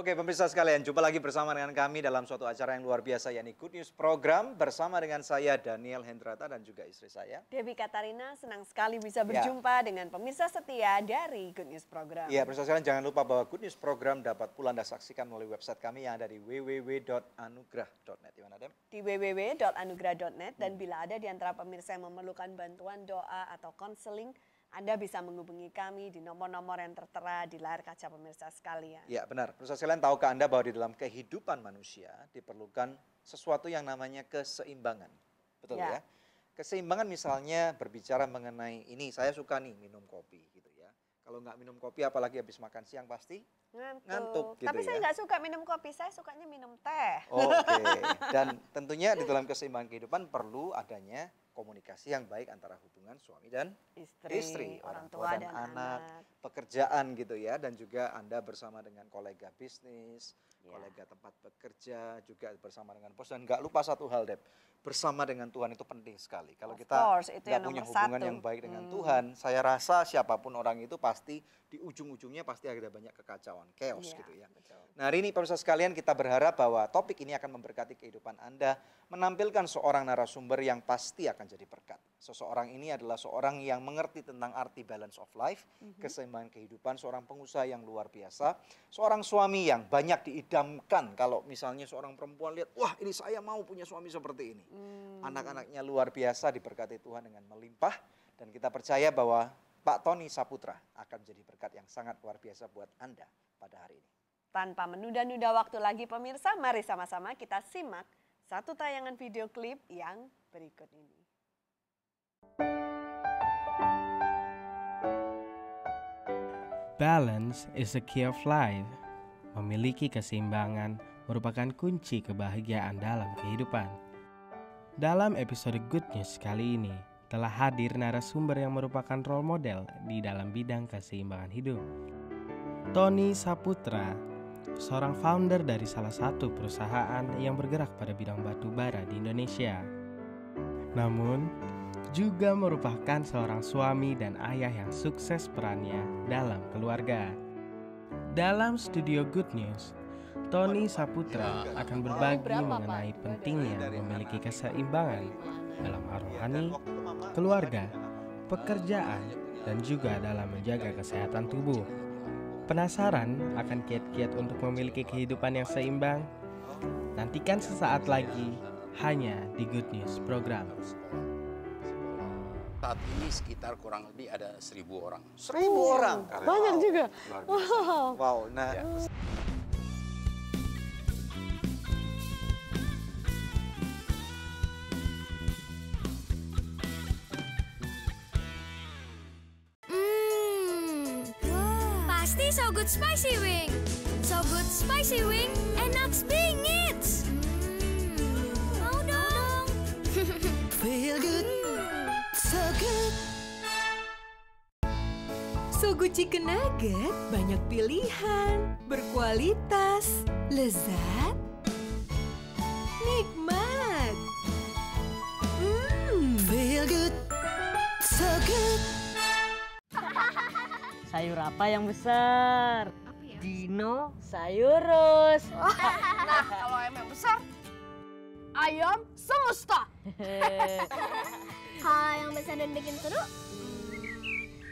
Oke, pemirsa sekalian, jumpa lagi bersama dengan kami dalam suatu acara yang luar biasa, yakni Good News Program. Bersama dengan saya, Daniel Hendrata, dan juga istri saya, Debbie Katarina. Senang sekali bisa berjumpa dengan pemirsa setia dari Good News Program. Iya, pemirsa sekalian, jangan lupa bahwa Good News Program dapat pula Anda saksikan melalui website kami yang ada di www.anugrah.net. Di mana, Dem? Di www.anugrah.net, dan bila ada di antara pemirsa yang memerlukan bantuan doa atau konseling, Anda bisa menghubungi kami di nomor-nomor yang tertera di layar kaca pemirsa sekalian. Iya, benar. Pemirsa sekalian, tahukah Anda bahwa di dalam kehidupan manusia diperlukan sesuatu yang namanya keseimbangan? Betul ya? Keseimbangan misalnya berbicara mengenai ini, saya suka nih minum kopi gitu ya. Kalau nggak minum kopi, apalagi habis makan siang pasti ngantuk gitu. Tapi saya nggak suka minum kopi, saya sukanya minum teh. Oke, dan tentunya di dalam keseimbangan kehidupan perlu adanya komunikasi yang baik antara hubungan suami dan istri, orang tua dan anak, pekerjaan gitu ya, dan juga Anda bersama dengan kolega bisnis, kolega tempat bekerja, juga bersama dengan bos, dan nggak lupa satu hal, Deb, bersama dengan Tuhan itu penting sekali. Kalau kita nggak punya hubungan yang baik dengan Tuhan, saya rasa siapapun orang itu pasti di ujung-ujungnya pasti ada banyak kekacauan, chaos gitu ya. Betul. Nah, hari ini pemirsa sekalian, kita berharap bahwa topik ini akan memberkati kehidupan Anda, menampilkan seorang narasumber yang pasti akan jadi berkat. Seseorang ini adalah seorang yang mengerti tentang arti balance of life, keseimbangan kehidupan, seorang pengusaha yang luar biasa, seorang suami yang banyak diidamkan. Kalau misalnya seorang perempuan lihat, wah ini saya mau punya suami seperti ini. Anak-anaknya luar biasa, diberkati Tuhan dengan melimpah, dan kita percaya bahwa Pak Tony Saputra akan menjadi berkat yang sangat luar biasa buat Anda pada hari ini. Tanpa menunda-nunda waktu lagi pemirsa, mari sama-sama kita simak satu tayangan video klip yang berikut ini. Balance is the key of life. Memiliki keseimbangan merupakan kunci kebahagiaan dalam kehidupan. Dalam episode Good News kali ini, telah hadir narasumber yang merupakan role model di dalam bidang keseimbangan hidup. Tony Saputra, seorang founder dari salah satu perusahaan yang bergerak pada bidang batu bara di Indonesia. Namun, juga merupakan seorang suami dan ayah yang sukses perannya dalam keluarga. Dalam studio Good News, Tony Saputra akan berbagi mengenai pentingnya memiliki keseimbangan dalam hal rohani, keluarga, pekerjaan, dan juga dalam menjaga kesehatan tubuh. Penasaran akan kiat-kiat untuk memiliki kehidupan yang seimbang? Nantikan sesaat lagi hanya di Good News Program. Saat ini sekitar kurang lebih ada 1.000 orang. 1.000 orang? Banyak juga. Wow, nah... Pasti So Good Spicy Wing. So Good Spicy Wing, enak bingit. Mau dong. Feel good, so good. So Good Chicken Nugget, banyak pilihan, berkualitas, lezat, nikmat. Feel good, so good. Sayur apa yang besar? Dino Sayurus. Nah, kalau ayam yang besar, ayam semesta. Kalau yang besar dan bikin seru,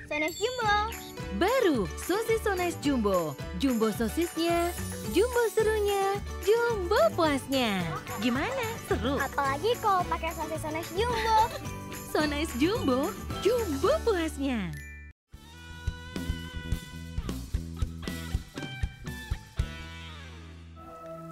Sones Jumbo. Baru sosis Sones Jumbo. Jumbo sosisnya, jumbo serunya, jumbo puasnya. Gimana? Seru? Apalagi kalau pakai sosis Sones Jumbo. Sones Jumbo, jumbo puasnya.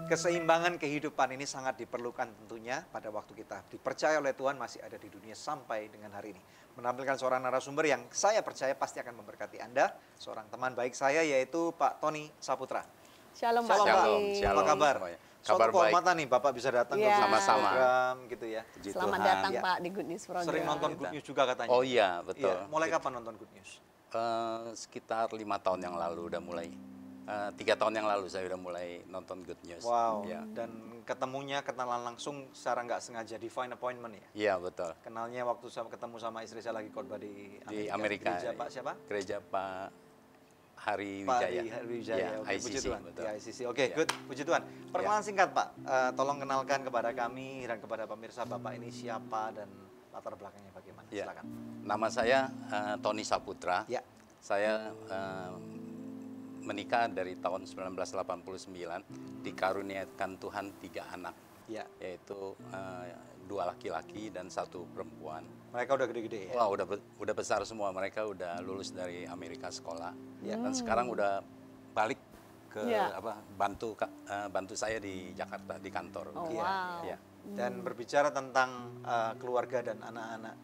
Keseimbangan kehidupan ini sangat diperlukan tentunya pada waktu kita dipercaya oleh Tuhan masih ada di dunia sampai dengan hari ini. Menampilkan seorang narasumber yang saya percaya pasti akan memberkati Anda, seorang teman baik saya yaitu Pak Tony Saputra. Shalom Pak Tony. Apa kabar? Kabar suatu kehormatan nih Bapak bisa datang ke program gitu ya. Selamat datang Pak di Good News Program. Sering nonton Good News juga katanya. Oh iya, betul. Mulai kapan nonton Good News? Sekitar 5 tahun yang lalu udah mulai. 3 tahun yang lalu saya udah mulai nonton Good News. Wow, dan kenalan langsung secara nggak sengaja, divine appointment ya? Iya, betul. Kenalnya waktu ketemu sama istri saya lagi khotbah di Amerika. Gereja Pak siapa? Gereja Pak Hari Pak Wijaya. Hari Wijaya. Ya, Oke, puji ICC, Tuhan. betul. Di ICC. Oke, Ya. good. Puji Tuhan. Perkenalan singkat, Pak. Tolong kenalkan kepada kami dan kepada pemirsa Bapak ini siapa dan latar belakangnya bagaimana. Ya. Silakan. Nama saya Tony Saputra. Ya. Saya menikah dari tahun 1989, dikaruniakan Tuhan 3 anak, Ya. yaitu 2 laki-laki dan 1 perempuan. Mereka udah gede-gede ya. Wah, udah besar semua. Mereka udah lulus dari Amerika sekolah, Ya. dan sekarang udah balik ke Ya. bantu saya di Jakarta di kantor. Oh, Iya, wow. Ya. Dan berbicara tentang keluarga dan anak-anak,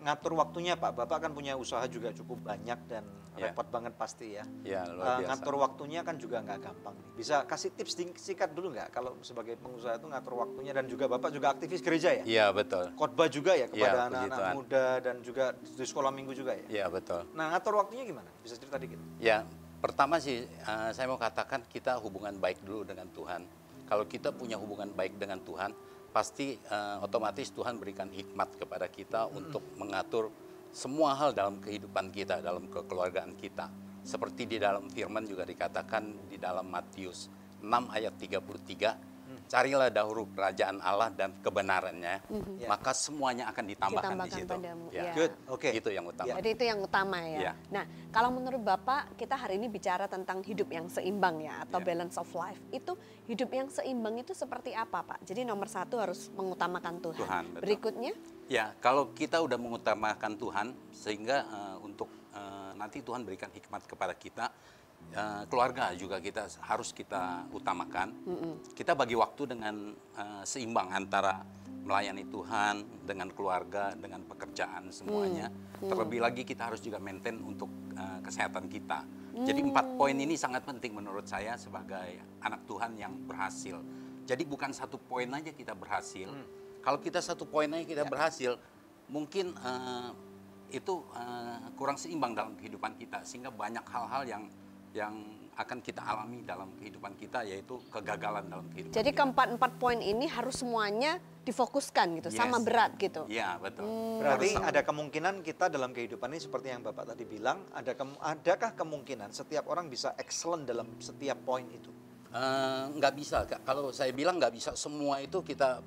ngatur waktunya Pak. Bapak kan punya usaha juga cukup banyak dan Ya. repot banget pasti ya. Ya, luar biasa. Ngatur waktunya kan juga nggak gampang. Bisa kasih tips singkat dulu nggak kalau sebagai pengusaha itu ngatur waktunya, dan juga Bapak juga aktivis gereja ya? Iya, betul. Khotbah juga ya kepada Iya, puji anak-anak Tuhan. muda dan juga di sekolah minggu juga ya? Iya, betul. Nah, ngatur waktunya gimana? Bisa cerita dikit? Ya, pertama sih saya mau katakan kita hubungan baik dulu dengan Tuhan. Kalau kita punya hubungan baik dengan Tuhan, pasti otomatis Tuhan berikan hikmat kepada kita untuk mengatur semua hal dalam kehidupan kita, dalam kekeluargaan kita. Seperti di dalam firman juga dikatakan di dalam Matius 6 ayat 33, carilah dahulu kerajaan Allah dan kebenarannya, maka semuanya akan ditambahkan di situ. padamu. Ya. Ya. Good, oke. Itu yang utama. Jadi itu yang utama ya. Ya. Nah, kalau menurut Bapak, kita hari ini bicara tentang hidup yang seimbang ya, atau Ya. balance of life. Itu hidup yang seimbang itu seperti apa, Pak? Jadi nomor 1 harus mengutamakan Tuhan. Tuhan, betul. Berikutnya, Ya, kalau kita udah mengutamakan Tuhan, sehingga untuk nanti Tuhan berikan hikmat kepada kita, keluarga juga harus kita utamakan. Kita bagi waktu dengan seimbang antara melayani Tuhan dengan keluarga, dengan pekerjaan semuanya. Terlebih lagi kita harus juga maintain untuk kesehatan kita. Jadi 4 poin ini sangat penting menurut saya sebagai anak Tuhan yang berhasil. Jadi bukan 1 poin aja kita berhasil. Kalau kita 1 poin aja kita berhasil, mungkin itu kurang seimbang dalam kehidupan kita, sehingga banyak hal-hal yang akan kita alami dalam kehidupan kita, yaitu kegagalan dalam kehidupan jadi kita. keempat poin ini harus semuanya difokuskan gitu, sama Yes. berat gitu. Iya, betul. Berarti ada kemungkinan kita dalam kehidupan ini seperti yang Bapak tadi bilang, adakah kemungkinan setiap orang bisa excellent dalam setiap poin itu? Nggak bisa, Kak. Kalau saya bilang nggak bisa semua itu kita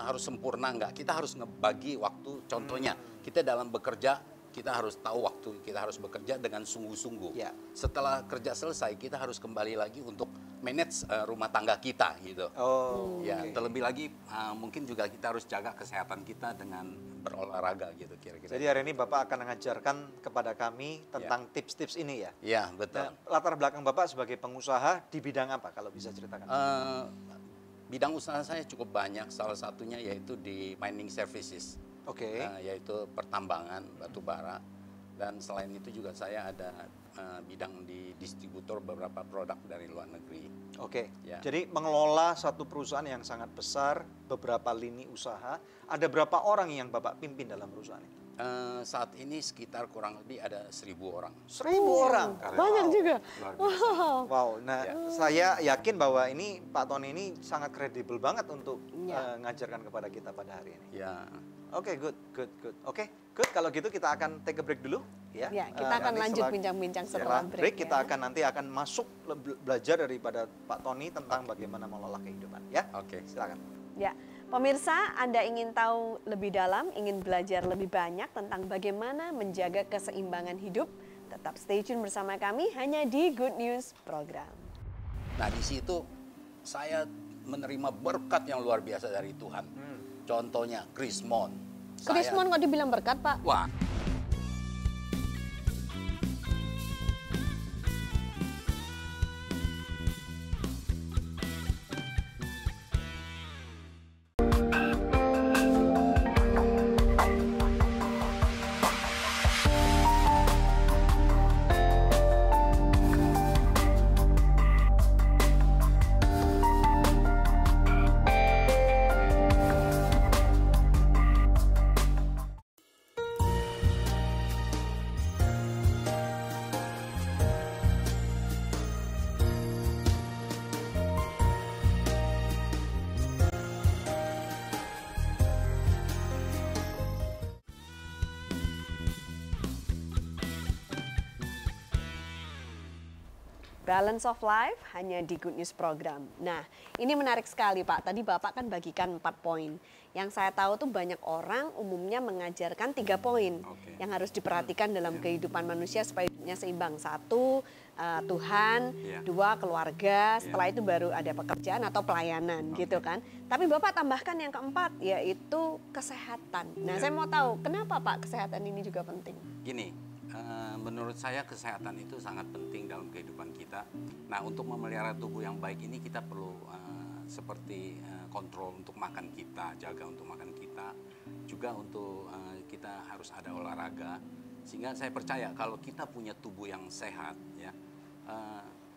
harus sempurna, nggak. Kita harus ngebagi waktu. Contohnya, kita dalam bekerja, kita harus tahu waktu, kita harus bekerja dengan sungguh-sungguh. Ya. Setelah kerja selesai, kita harus kembali lagi untuk manage rumah tangga kita, gitu. Oh, Ya, oke. terlebih lagi mungkin juga kita harus jaga kesehatan kita dengan berolahraga, gitu kira-kira. Jadi hari ini Bapak akan mengajarkan kepada kami tentang tips-tips ini ya? Ya, betul. Nah, latar belakang Bapak sebagai pengusaha di bidang apa kalau bisa ceritakan? Bidang usaha saya cukup banyak, salah satunya yaitu di mining services. Oke. Yaitu pertambangan batu bara, dan selain itu juga saya ada bidang di distributor beberapa produk dari luar negeri. Oke. Ya. Jadi mengelola satu perusahaan yang sangat besar, beberapa lini usaha, ada berapa orang yang Bapak pimpin dalam perusahaan ini? Saat ini sekitar kurang lebih ada 1.000 orang. 1.000 orang. Banyak juga. Luar biasa. Wow. Nah, Ya. saya yakin bahwa ini Pak Tony ini sangat kredibel banget untuk Ya. mengajarkan kepada kita pada hari ini. Ya, Oke, good. Oke, good. Kalau gitu kita akan take a break dulu, ya. Ya, kita akan Nanti lanjut setelah- bincang-bincang setelah setelah break. break kita ya. akan nanti masuk belajar daripada Pak Tony tentang bagaimana mengelola kehidupan, ya. oke. Silakan. Ya, pemirsa, Anda ingin tahu lebih dalam, ingin belajar lebih banyak tentang bagaimana menjaga keseimbangan hidup? Tetap stay tune bersama kami hanya di Good News Program. Nah, di situ saya menerima berkat yang luar biasa dari Tuhan. Contohnya Krismon. Krismon kok dibilang berkat, Pak? Wah, Balance of Life hanya di Good News Program. Nah, ini menarik sekali Pak. Tadi Bapak kan bagikan 4 poin. Yang saya tahu tuh banyak orang umumnya mengajarkan 3 poin yang harus diperhatikan dalam kehidupan manusia supaya hidupnya seimbang. 1, Tuhan, 2, keluarga, setelah itu baru ada pekerjaan atau pelayanan gitu kan. Tapi Bapak tambahkan yang keempat yaitu kesehatan. Nah, saya mau tahu kenapa Pak kesehatan ini juga penting? Gini, menurut saya kesehatan itu sangat penting dalam kehidupan kita. Nah, untuk memelihara tubuh yang baik ini kita perlu seperti kontrol untuk makan kita, jaga untuk makan kita, juga untuk kita harus ada olahraga. Sehingga saya percaya kalau kita punya tubuh yang sehat, ya,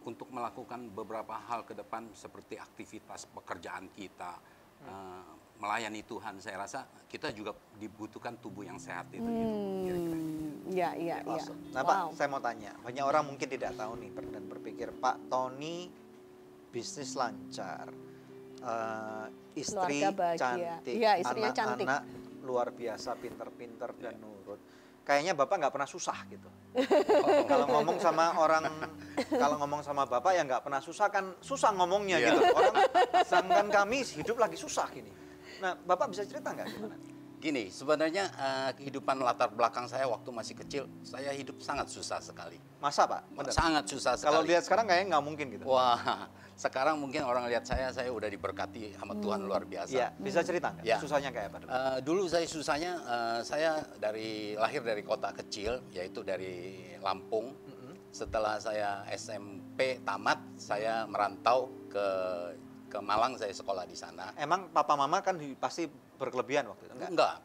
untuk melakukan beberapa hal ke depan seperti aktivitas pekerjaan kita, melayani Tuhan, saya rasa kita juga dibutuhkan tubuh yang sehat itu. Kira-kira. Iya. Nah Pak, saya mau tanya, banyak orang mungkin tidak tahu nih dan berpikir Pak Tony bisnis lancar, istri Keluarga bahagia. cantik, Iya, istrinya cantik. anak-anak luar biasa, pinter-pinter dan nurut. Kayaknya Bapak nggak pernah susah gitu. Kalau ngomong sama orang, kalau ngomong sama Bapak yang nggak pernah susah kan susah ngomongnya gitu. Orang sedangkan kami hidup lagi susah gini. Nah, Bapak bisa cerita nggak gimana? Gini, sebenarnya kehidupan latar belakang saya waktu masih kecil, saya hidup sangat susah sekali. Masa Pak? Bener? Sangat susah sekali. Kalau lihat sekarang kayaknya nggak mungkin gitu. Wah, sekarang mungkin orang lihat saya udah diberkati sama Tuhan luar biasa. Iya, bisa cerita nggak? Ya. Susahnya kayak apa dulu? Dulu saya susahnya, saya lahir dari kota kecil, yaitu dari Lampung. Setelah saya SMP tamat, saya merantau ke Malang, saya sekolah di sana. Emang papa mama kan pasti berkelebihan waktu itu? Enggak,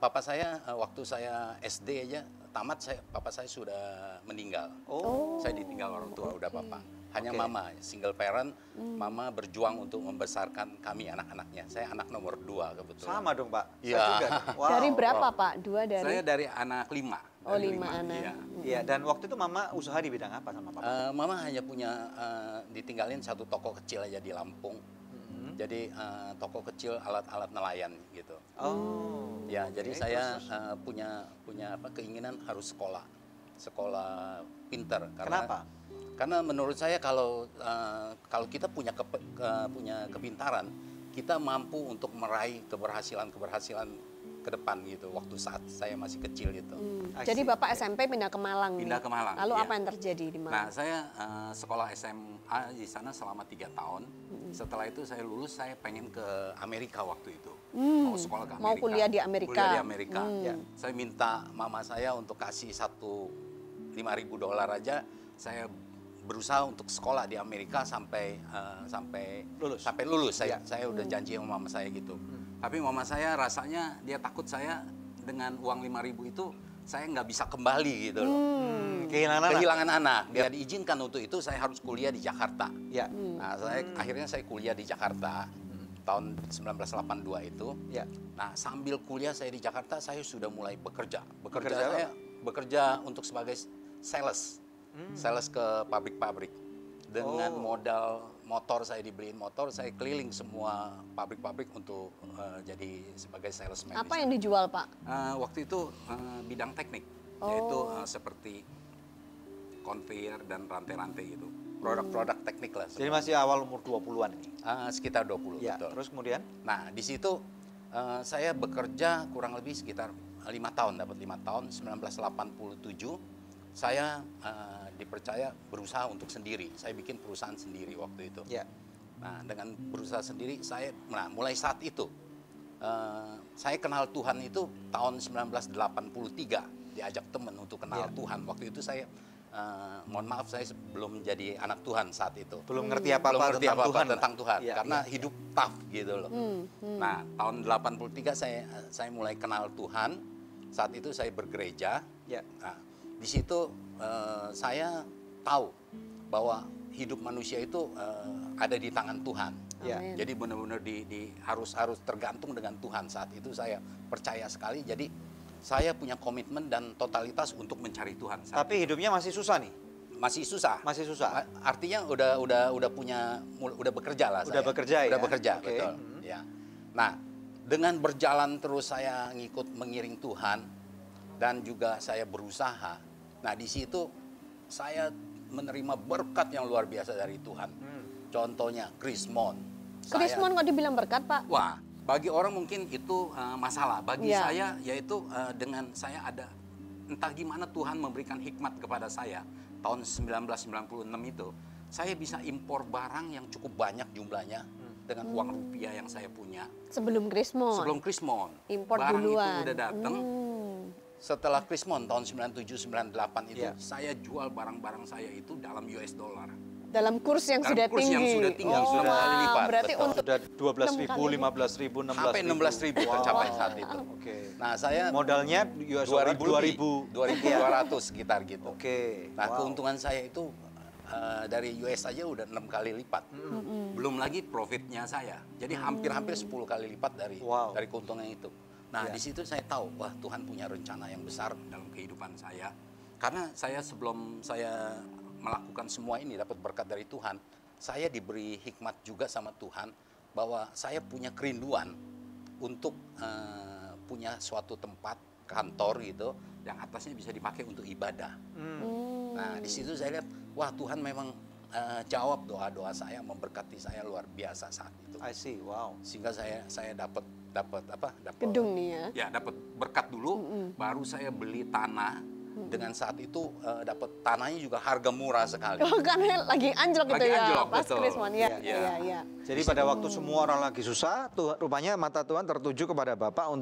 papa saya waktu saya SD aja tamat, papa saya sudah meninggal. Oh. Saya ditinggal orang tua, udah papa. Hanya Oke. mama, single parent. Mama berjuang untuk membesarkan kami anak-anaknya. Saya anak nomor 2 kebetulan. Sama dong Pak. Iya. Saya juga. Wow. Dari berapa Pak? 2 dari? Saya dari anak 5. Oh, 5 anak. Iya. Iya, dan waktu itu mama usaha di bidang apa sama papa? Mama hanya punya ditinggalin satu toko kecil aja di Lampung. Jadi toko kecil alat-alat nelayan gitu. Oh. Ya, jadi Oke, saya terus. punya keinginan harus sekolah pinter. Kenapa? Karena menurut saya kalau kita punya kepintaran, kita mampu untuk meraih keberhasilan ke depan gitu. Waktu saat saya masih kecil gitu. Jadi Bapak SMP pindah ke Malang. Pindah ke Malang. Lalu iya. apa yang terjadi di Malang? Nah, saya sekolah SMA di sana selama 3 tahun. Setelah itu saya lulus, saya pengen ke Amerika waktu itu. Mau sekolah ke Amerika. Mau kuliah di Amerika. Kuliah di Amerika. Ya. Saya minta mama saya untuk kasih $5.000 aja. Saya berusaha untuk sekolah di Amerika sampai lulus. Saya udah janji sama mama saya gitu. Tapi mama saya rasanya dia takut saya dengan uang 5.000 itu saya nggak bisa kembali gitu loh. Kehilangan anak. Dia diizinkan untuk itu saya harus kuliah di Jakarta. Ya. Nah, akhirnya saya kuliah di Jakarta tahun 1982 itu. Ya. Nah, sambil kuliah saya di Jakarta saya sudah mulai bekerja. Bekerja Saya bekerja untuk sebagai sales. Sales ke pabrik-pabrik. Dengan modal motor, saya dibeliin motor, saya keliling semua pabrik-pabrik untuk jadi sebagai salesman. Apa yang dijual Pak? Waktu itu bidang teknik, yaitu seperti konveyor dan rantai-rantai gitu. Produk-produk teknik lah. Jadi masih awal umur 20-an ini? Sekitar 20, Ya, betul. terus kemudian? Nah, di situ saya bekerja kurang lebih sekitar 5 tahun, dapat 5 tahun. 1987 saya dipercaya berusaha untuk sendiri. Saya bikin perusahaan sendiri waktu itu. Ya. Nah, dengan berusaha sendiri, mulai saat itu, saya kenal Tuhan itu tahun 1983. Diajak teman untuk kenal Tuhan. Waktu itu saya, mohon maaf, saya belum jadi anak Tuhan saat itu. Belum ngerti apa-apa tentang Tuhan. Ya, karena hidup tough gitu loh. Nah, tahun 83 saya mulai kenal Tuhan. Saat itu saya bergereja. Ya. Nah, di situ saya tahu bahwa hidup manusia itu ada di tangan Tuhan. Ya. Amin. Jadi benar-benar harus tergantung dengan Tuhan. Saat itu saya percaya sekali. Jadi saya punya komitmen dan totalitas untuk mencari Tuhan. Tapi hidupnya masih susah nih? Masih susah. Masih susah? Artinya udah bekerja lah. Udah saya. bekerja ya? Udah bekerja, Oke. betul. Ya. Nah, dengan berjalan terus saya mengiring Tuhan dan juga saya berusaha. Nah, di situ saya menerima berkat yang luar biasa dari Tuhan. Contohnya Krismon. Krismon kok dibilang berkat, Pak? Wah, bagi orang mungkin itu masalah. Bagi Ya. saya yaitu dengan saya ada entah gimana Tuhan memberikan hikmat kepada saya tahun 1996 itu. Saya bisa impor barang yang cukup banyak jumlahnya dengan uang rupiah yang saya punya. Sebelum Krismon. Sebelum Krismon. Impor barang duluan. itu udah datang. Setelah Krismon tahun 97-98 itu, saya jual barang-barang saya itu dalam US dollar. Dalam kurs yang Dalam sudah kurs tinggi. yang sudah tinggi, sudah wow. kali lipat. Berarti Betul. untuk Sudah 12.000, 6 kali. 15.000, 16.000. Sampai 16.000 tercapai saat itu. Oke. Nah, saya Modalnya US dollar 2000 2.200 sekitar gitu. Oke. Nah, Wow. keuntungan saya itu dari US aja udah 6 kali lipat. Belum lagi profitnya saya. Jadi hampir-hampir 10 kali lipat dari Wow. dari keuntungan itu. Nah, Ya. di situ saya tahu, wah Tuhan punya rencana yang besar dalam kehidupan saya. Karena saya sebelum saya melakukan semua ini dapat berkat dari Tuhan, saya diberi hikmat juga sama Tuhan bahwa saya punya kerinduan untuk punya suatu tempat kantor gitu yang atasnya bisa dipakai untuk ibadah. Nah, di situ saya lihat, wah Tuhan memang jawab doa-doa saya, memberkati saya luar biasa saat itu. I see, wow. Sehingga saya dapat gedung nih ya. Ya, dapat berkat dulu, baru saya beli tanah. Dengan saat itu dapat tanahnya juga harga murah sekali. Oh, karena lagi anjlok gitu Lagi ya. anjlok, Pas betul. Krismon ya. Iya. Iya, iya. Jadi pada waktu semua orang lagi susah, rupanya mata Tuhan tertuju kepada Bapak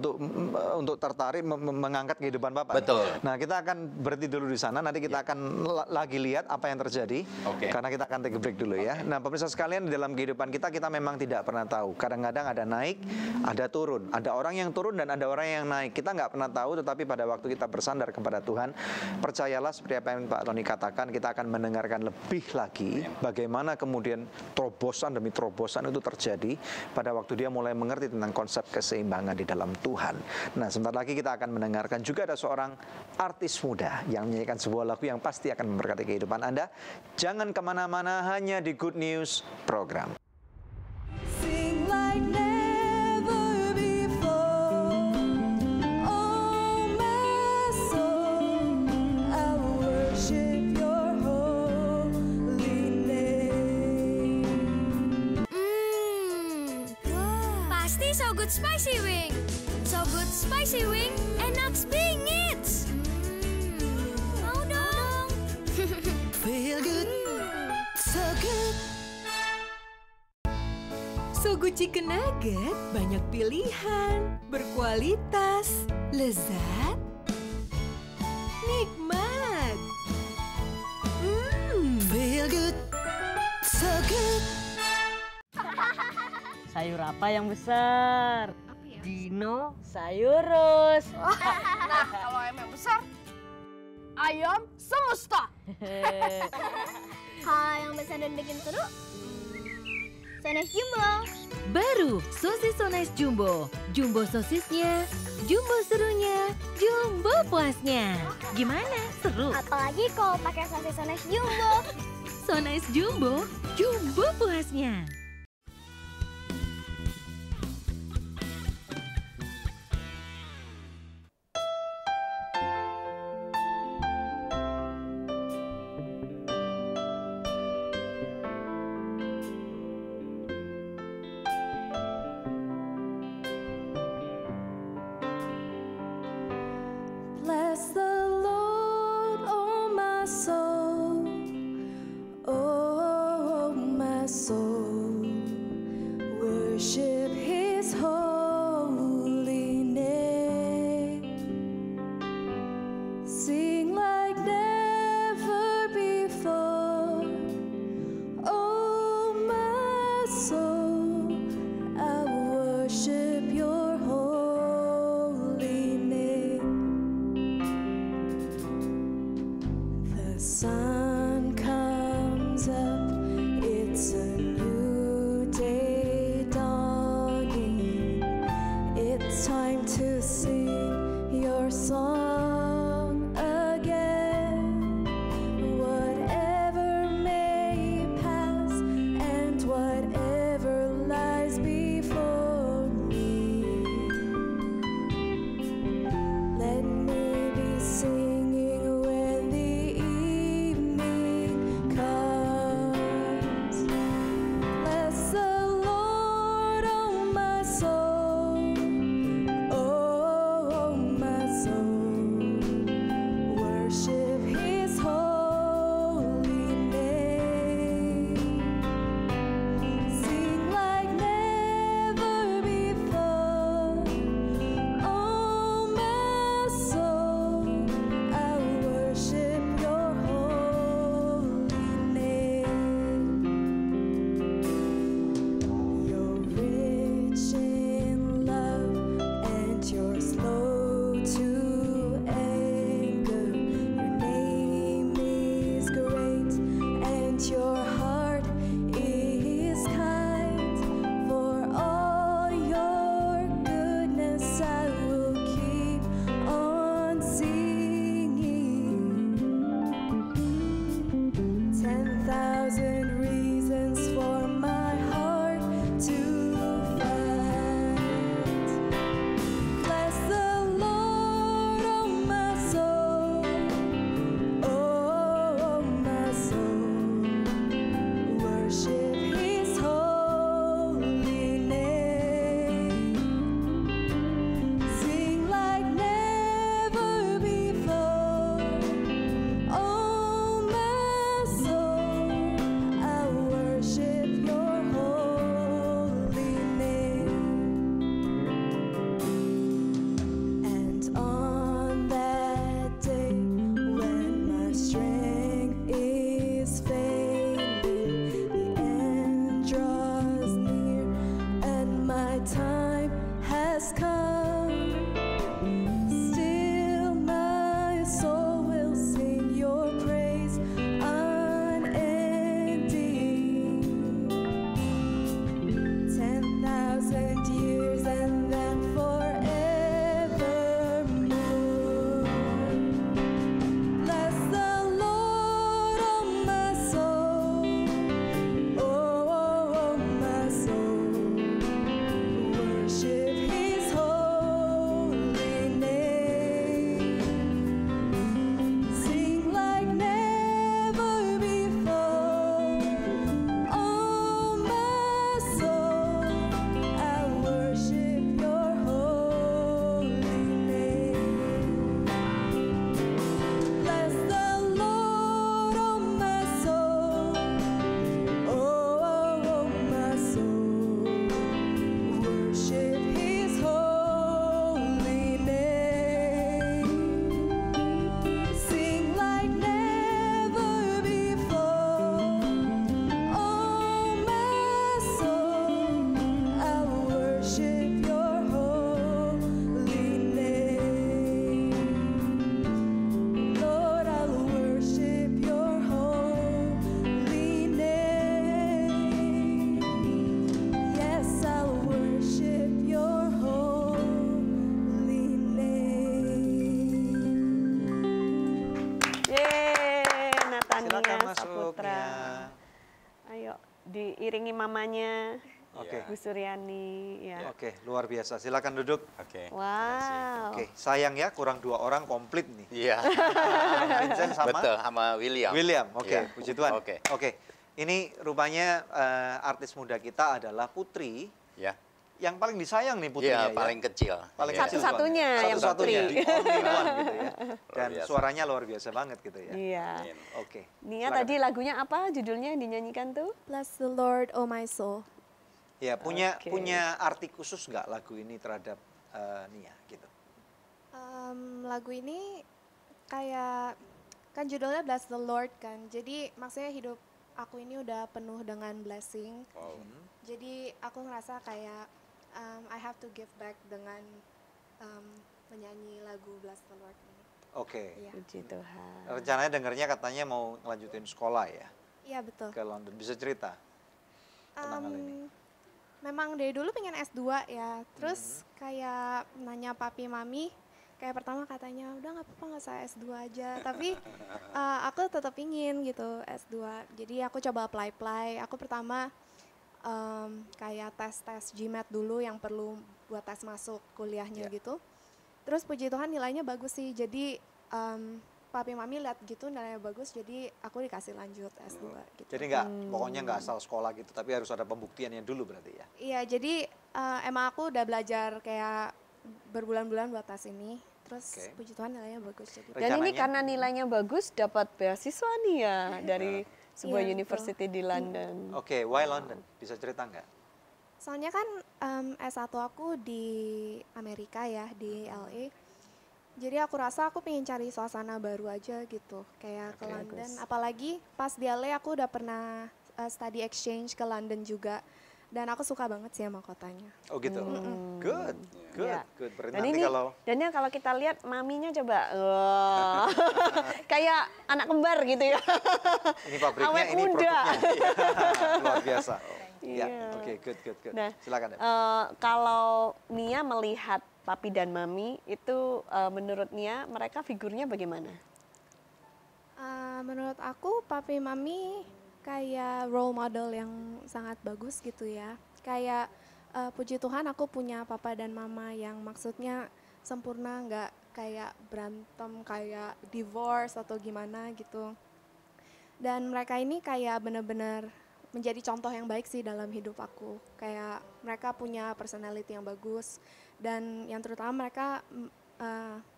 untuk tertarik mengangkat kehidupan Bapak. Betul. Nah, kita akan berhenti dulu di sana. Nanti kita akan lagi lihat apa yang terjadi. Oke. Karena kita akan take a break dulu ya. Nah, pemirsa sekalian, di dalam kehidupan kita memang tidak pernah tahu. Kadang-kadang ada naik, ada turun. Ada orang yang turun dan ada orang yang naik. Kita nggak pernah tahu, tetapi pada waktu kita bersandar kepada Tuhan, percayalah seperti apa yang Pak Tony katakan, kita akan mendengarkan lebih lagi bagaimana kemudian terobosan demi terobosan itu terjadi pada waktu dia mulai mengerti tentang konsep keseimbangan di dalam Tuhan. Nah, sebentar lagi kita akan mendengarkan juga ada seorang artis muda yang menyanyikan sebuah lagu yang pasti akan memberkati kehidupan Anda. Jangan kemana-mana, hanya di Good News Program. Sing like never before. Oh my soul, I worship your holy name. Pasti So Good Spicy Wing. So Good Spicy Wing, enak bingit. Mau dong. Feel good, so good. Sogo Chicken Nugget banyak pilihan, berkualitas, lezat, nikmat. Feel good, so good. Sayur apa yang besar? Dinosaurus. Nah, kalau ayam yang besar, ayam semesta. Kalau yang besar dan bikin seru, So Nice Jumbo. Baru sosis So Nice Jumbo. Jumbo sosisnya, jumbo serunya, jumbo puasnya. Gimana? Seru? Apalagi kalau pakai sosis So Nice Jumbo. So Nice Jumbo, jumbo puasnya. Bless the Lord, oh my soul, oh my soul. Worship His holy name. Sing like never before, oh my soul. I worship Your holy name. The sun comes up, it's a new day dawning. mamanya Oke. Bu Suryani. Ya. Oke, luar biasa. Silakan duduk. Oke. Wow. Oke, sayang ya kurang 2 orang komplit nih. Iya. Vincent sama Betul, sama William. William. Oke, Iya. puji Tuhan. Oke. Oke. Ini rupanya artis muda kita adalah Putri Ya. yang paling disayang nih putrinya Iya, ya. paling kecil. Paling Iya. kecil Satu-satunya soalnya. yang Satu-satunya, Putri. the only one gitu ya. Dan biasa. suaranya luar biasa banget gitu ya. Iya. Oke. Nia silakan. tadi lagunya apa judulnya yang dinyanyikan tuh? Bless the Lord, oh my soul. Ya, punya Oke. punya arti khusus nggak lagu ini terhadap Nia gitu? Lagu ini kayak kan judulnya Bless the Lord kan. Jadi maksudnya hidup aku ini udah penuh dengan blessing. Wow. Jadi aku ngerasa kayak I have to give back dengan menyanyi lagu Bless the Lord ini. Oke. Iya. Puji Tuhan. Rencananya dengarnya katanya mau ngelanjutin sekolah ya Iya betul. ke London. Bisa cerita? tentang hal ini? Memang dari dulu pengen S2 ya. Terus kayak nanya papi mami, kayak pertama katanya udah nggak apa-apa nggak usah S2 aja. Tapi aku tetap ingin gitu S2. Jadi aku coba apply. Aku pertama kayak tes GMAT dulu yang perlu buat tes masuk kuliahnya gitu. Terus puji Tuhan nilainya bagus sih. Jadi papi mami lihat gitu nilainya bagus, jadi aku dikasih lanjut S2 gitu. Jadi pokoknya nggak asal sekolah gitu, tapi harus ada pembuktiannya dulu berarti ya? Iya, jadi emang aku udah belajar kayak berbulan-bulan buat tes ini. Terus puji Tuhan nilainya bagus. Jadi. Dan ini karena nilainya bagus dapat beasiswa nih ya dari sebuah Iya, university di London. Oke, why London? Bisa cerita nggak? Soalnya kan S1 aku di Amerika ya, di LA. Jadi aku rasa aku pengen cari suasana baru aja gitu, kayak ke London. Apalagi pas di LA aku udah pernah study exchange ke London juga. Dan aku suka banget sih sama kotanya. Oh gitu. Good. Ya. Berarti Dan nanti ini, kalau kalau kita lihat maminya coba, kayak anak kembar gitu ya. ini pabriknya, Awet ini muda. produknya luar biasa. Ya, Iya. oke, good. Nah, Silakan. Deb. Kalau Nia melihat papi dan mami itu menurut Nia mereka figurnya bagaimana? Menurut aku papi mami kayak role model yang sangat bagus gitu ya. Kayak puji Tuhan aku punya papa dan mama yang maksudnya sempurna, nggak kayak berantem, kayak divorce atau gimana gitu. Dan mereka ini kayak benar-benar menjadi contoh yang baik sih dalam hidup aku. Kayak mereka punya personality yang bagus dan yang terutama mereka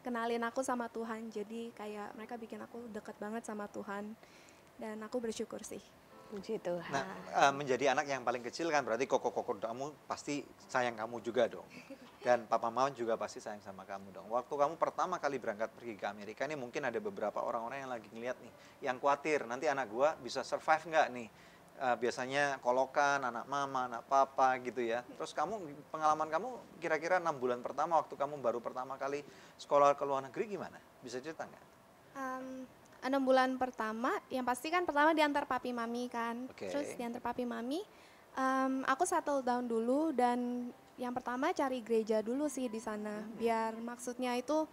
kenalin aku sama Tuhan. Jadi kayak mereka bikin aku dekat banget sama Tuhan dan aku bersyukur sih. Puji Tuhan. Nah, menjadi anak yang paling kecil kan berarti koko-koko kamu pasti sayang kamu juga dong. Dan papa mama juga pasti sayang sama kamu dong. Waktu kamu pertama kali berangkat pergi ke Amerika ini mungkin ada beberapa orang-orang yang lagi ngeliat nih, yang khawatir nanti anak gua bisa survive nggak nih. Biasanya kolokan, anak mama, anak papa gitu ya. Terus pengalaman kamu kira-kira 6 bulan pertama waktu kamu baru pertama kali sekolah ke luar negeri gimana? Bisa cerita nggak? 6 bulan pertama, yang pasti kan pertama diantar papi mami kan. Oke. Terus diantar papi mami, aku settle down dulu dan yang pertama cari gereja dulu sih di sana. Biar maksudnya itu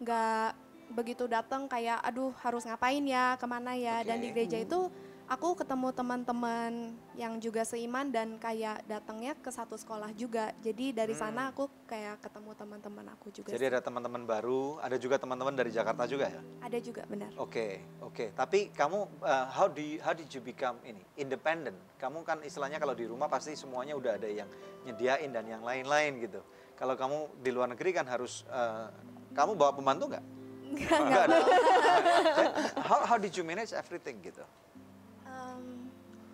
nggak begitu datang kayak aduh harus ngapain ya, kemana ya. Dan di gereja itu aku ketemu teman-teman yang juga seiman dan kayak datangnya ke satu sekolah juga. Jadi dari sana aku kayak ketemu teman-teman aku juga. Jadi ada teman-teman baru, ada juga teman-teman dari Jakarta juga ya? Ada juga, benar. Oke. Tapi kamu how did you become independent? Kamu kan istilahnya kalau di rumah pasti semuanya udah ada yang nyediain dan yang lain-lain gitu. Kalau kamu di luar negeri kan harus kamu bawa pembantu nggak? Nggak ada. How did you manage everything gitu?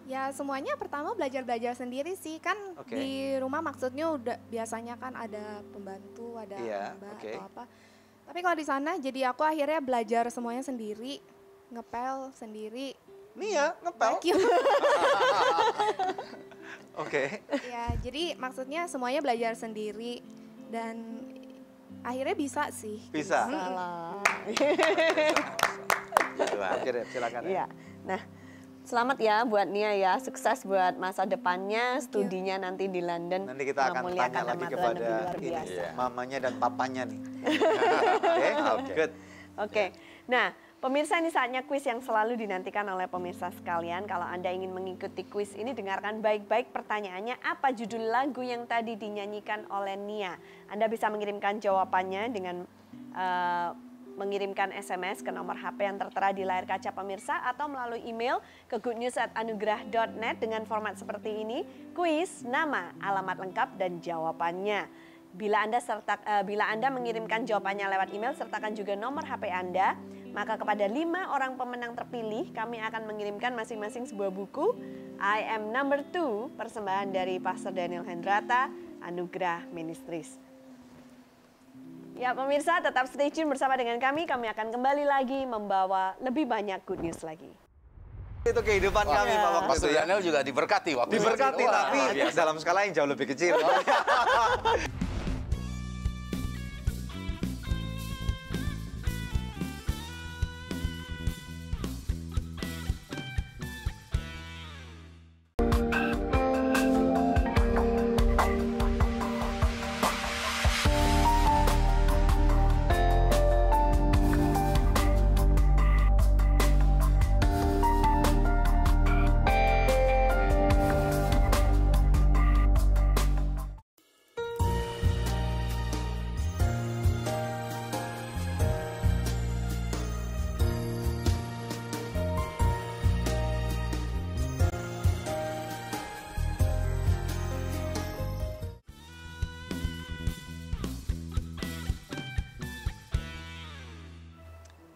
Ya semuanya pertama belajar sendiri sih kan di rumah maksudnya udah biasanya kan ada pembantu, ada mbak atau apa. Tapi kalau di sana jadi aku akhirnya belajar semuanya sendiri, ngepel sendiri. Nia ngepel? Oke. Ya jadi maksudnya semuanya belajar sendiri dan akhirnya bisa sih. Bisa. Salah. Oke deh, silakan. Iya. Nah, selamat ya buat Nia ya, sukses buat masa depannya, studinya nanti di London. Nanti kita akan tanya lagi kepada biasa. mamanya dan papanya nih. Oke, good. Oke. Nah, Pemirsa, ini saatnya kuis yang selalu dinantikan oleh pemirsa sekalian. Kalau Anda ingin mengikuti kuis ini, dengarkan baik-baik pertanyaannya. Apa judul lagu yang tadi dinyanyikan oleh Nia? Anda bisa mengirimkan jawabannya dengan mengirimkan SMS ke nomor HP yang tertera di layar kaca pemirsa atau melalui email ke goodnews@anugerah.net dengan format seperti ini. Kuis, nama, alamat lengkap, dan jawabannya. Bila Anda mengirimkan jawabannya lewat email, sertakan juga nomor HP Anda, maka kepada 5 orang pemenang terpilih, kami akan mengirimkan masing-masing sebuah buku I Am Number 2, persembahan dari Pastor Daniel Hendrata, Anugerah Ministries. Ya pemirsa, tetap stay tune bersama dengan kami akan kembali lagi membawa lebih banyak good news lagi. Itu kehidupan kami Pak waktu Pastor itu ya. Daniel juga diberkati waktu itu. Diberkati, Wah, tapi biasa. dalam skala yang jauh lebih kecil.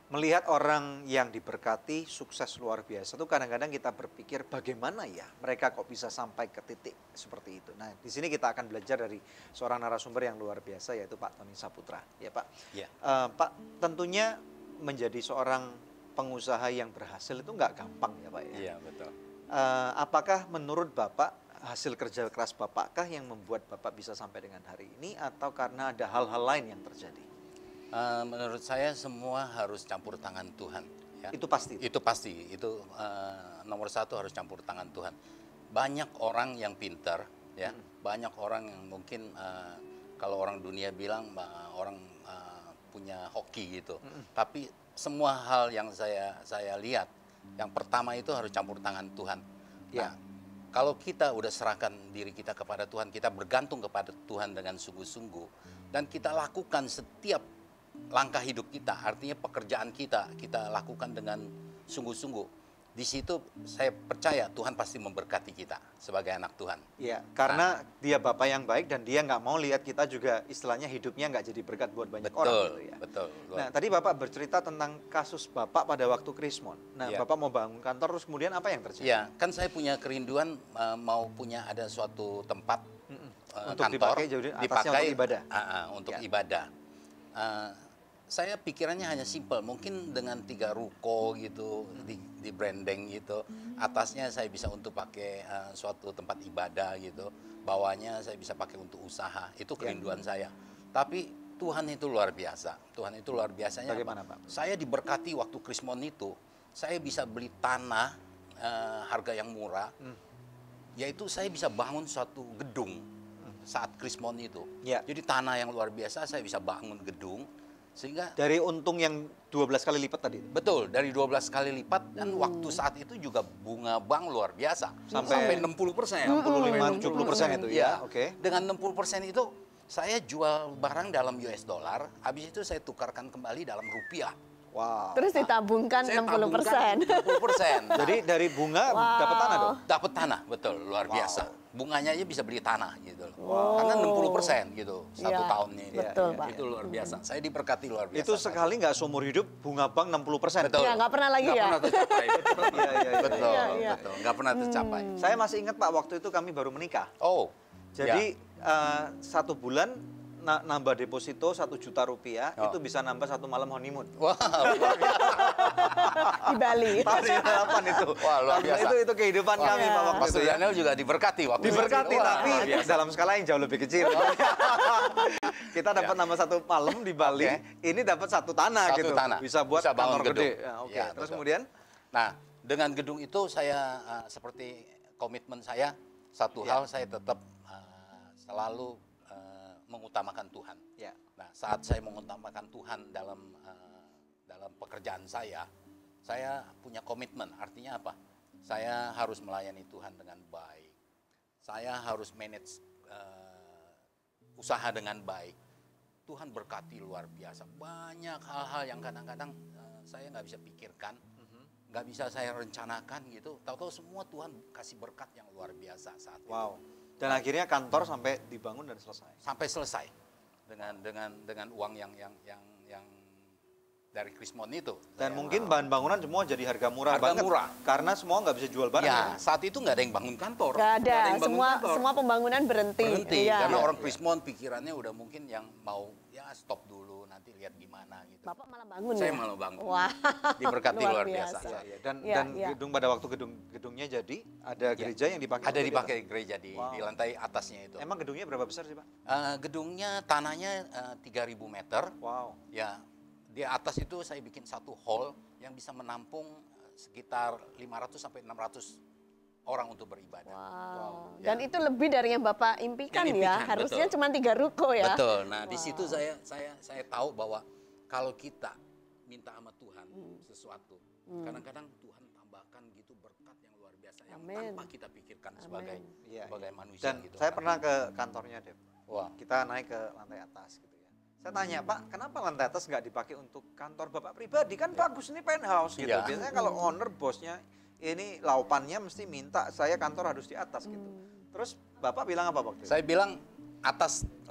Melihat orang yang diberkati sukses luar biasa itu kadang-kadang kita berpikir bagaimana ya mereka kok bisa sampai ke titik seperti itu. Nah, di sini kita akan belajar dari seorang narasumber yang luar biasa yaitu Pak Tony Saputra. Ya Pak. Ya. Pak, tentunya menjadi seorang pengusaha yang berhasil itu nggak gampang ya Pak ya. Iya, betul. Apakah menurut Bapak hasil kerja keras Bapakkah yang membuat Bapak bisa sampai dengan hari ini atau karena ada hal-hal lain yang terjadi? Menurut saya semua harus campur tangan Tuhan. Ya. Itu pasti? Itu pasti. Itu nomor satu harus campur tangan Tuhan. Banyak orang yang pintar, ya. Banyak orang yang mungkin kalau orang dunia bilang orang punya hoki gitu. Tapi semua hal yang saya lihat, yang pertama itu harus campur tangan Tuhan. Ya. Nah, kalau kita udah serahkan diri kita kepada Tuhan, kita bergantung kepada Tuhan dengan sungguh-sungguh, dan kita lakukan setiap langkah hidup kita, artinya pekerjaan kita lakukan dengan sungguh-sungguh. Di situ saya percaya Tuhan pasti memberkati kita sebagai anak Tuhan. Iya, karena dia Bapak yang baik dan dia nggak mau lihat kita juga istilahnya hidupnya nggak jadi berkat buat banyak orang. Gitu ya. Betul. Nah, tadi Bapak bercerita tentang kasus Bapak pada waktu Krismon. Nah, Ya. Bapak mau bangun kantor, terus kemudian apa yang terjadi? Ya, kan saya punya kerinduan mau punya ada suatu tempat Untuk kantor, dipakai, jadi atasnya untuk ibadah. Untuk Ya. ibadah. Saya pikirannya hanya simpel, mungkin dengan 3 ruko gitu, di branding gitu. Atasnya saya bisa untuk pakai suatu tempat ibadah gitu. Bawahnya saya bisa pakai untuk usaha. Itu kerinduan saya. Tapi Tuhan itu luar biasa. Tuhan itu luar biasanya. Bagaimana, Pak? Saya diberkati waktu Krismon itu, saya bisa beli tanah harga yang murah. Yaitu saya bisa bangun suatu gedung saat Krismon itu. Ya. Jadi tanah yang luar biasa saya bisa bangun gedung. Sehingga Dari untung yang 12 kali lipat tadi? betul, dari 12 kali lipat, dan waktu saat itu juga bunga bank luar biasa. Sampai 60%. 65-70% itu ya, oke. Dengan 60% itu saya jual barang dalam US dollar, habis itu saya tukarkan kembali dalam rupiah. Wow. Terus ditabungkan Saya 60%. tabungkan 60%. Jadi dari bunga dapat tanah dong? Dapat tanah, betul, luar biasa. Bunganya aja bisa beli tanah gitu loh. Karena 60% gitu satu Ya, tahunnya ini. betul, Pak. Itu luar biasa. Saya diberkati luar biasa. Itu sekali nggak seumur hidup bunga bank 60%? Betul. Ya, nggak pernah lagi Nggak ya. pernah tercapai. Iya. Betul, Iya. betul. Nggak pernah tercapai. Saya masih ingat Pak, waktu itu kami baru menikah. Oh, Jadi 1 bulan nambah deposito 1 juta rupiah, Oh. itu bisa nambah 1 malam honeymoon. Wah, luar biasa. Di Bali. Tahun 98 itu. Wah, luar biasa. Itu kehidupan kami Pak waktu itu Pastor ya. Daniel juga diberkati waktu Diberkati itu. Wah, tapi luar biasa. dalam skala yang jauh lebih kecil. Kita dapat Ya. nambah 1 malam di Bali, Oke. ini dapat 1 tanah Satu gitu. tanah. Bisa buat Bisa bangun kantor gedung. gede. Ya, oke. Ya, Terus betul. kemudian Nah, dengan gedung itu saya seperti komitmen saya, satu Ya. hal saya tetap selalu mengutamakan Tuhan. ya. Nah, saat saya mengutamakan Tuhan dalam dalam pekerjaan saya punya komitmen. Artinya apa? Saya harus melayani Tuhan dengan baik. Saya harus manage usaha dengan baik. Tuhan berkati luar biasa. Banyak hal-hal yang kadang-kadang saya nggak bisa pikirkan, nggak bisa saya rencanakan gitu. Tahu-tahu semua Tuhan kasih berkat yang luar biasa saat itu. Wow. Dan akhirnya kantor sampai dibangun dan selesai. Sampai selesai dengan uang yang dari Krismon itu. Dan mungkin bahan bangunan semua jadi harga murah Harga banget. murah. Karena semua nggak bisa jual barang. Ya, saat itu nggak ada yang bangun kantor. Nggak ada, Nggak yang bangun kantor. semua pembangunan berhenti. Iya. Karena orang Krismon pikirannya udah mungkin yang mau ya stop dulu, nanti lihat gimana gitu. Bapak malah bangun Saya ya? malah bangun. Wah, Diberkati luar biasa. Ya. Dan Ya, dan ya. gedung pada waktu gedungnya jadi ada gereja yang dipakai. Ada untuk dipakai itu. gereja di Wow. lantai atasnya itu. Emang gedungnya berapa besar sih, Pak? Gedungnya tanahnya 3.000 meter. Wow. Ya, di atas itu saya bikin satu hall yang bisa menampung sekitar 500 sampai 600 orang untuk beribadah. Wow. Ya. Dan itu lebih dari yang Bapak impikan, Yang ya. impikan, Harusnya betul. cuma 3 ruko ya. Betul. Nah, di situ saya tahu bahwa kalau kita minta sama Tuhan sesuatu, kadang-kadang Tuhan tambahkan gitu berkat yang luar biasa yang Amin. tanpa kita pikirkan Amin. sebagai Iya, manusia Dan gitu. saya pernah ke kantornya, Dep. Wah. Kita naik ke lantai atas gitu ya. Saya tanya, Pak, kenapa lantai atas nggak dipakai untuk kantor Bapak pribadi? Kan bagus, ini penthouse gitu. Iya. Biasanya kalau owner, bosnya, ini laupannya mesti minta saya kantor harus di atas gitu. Terus Bapak bilang apa waktu itu? Saya bilang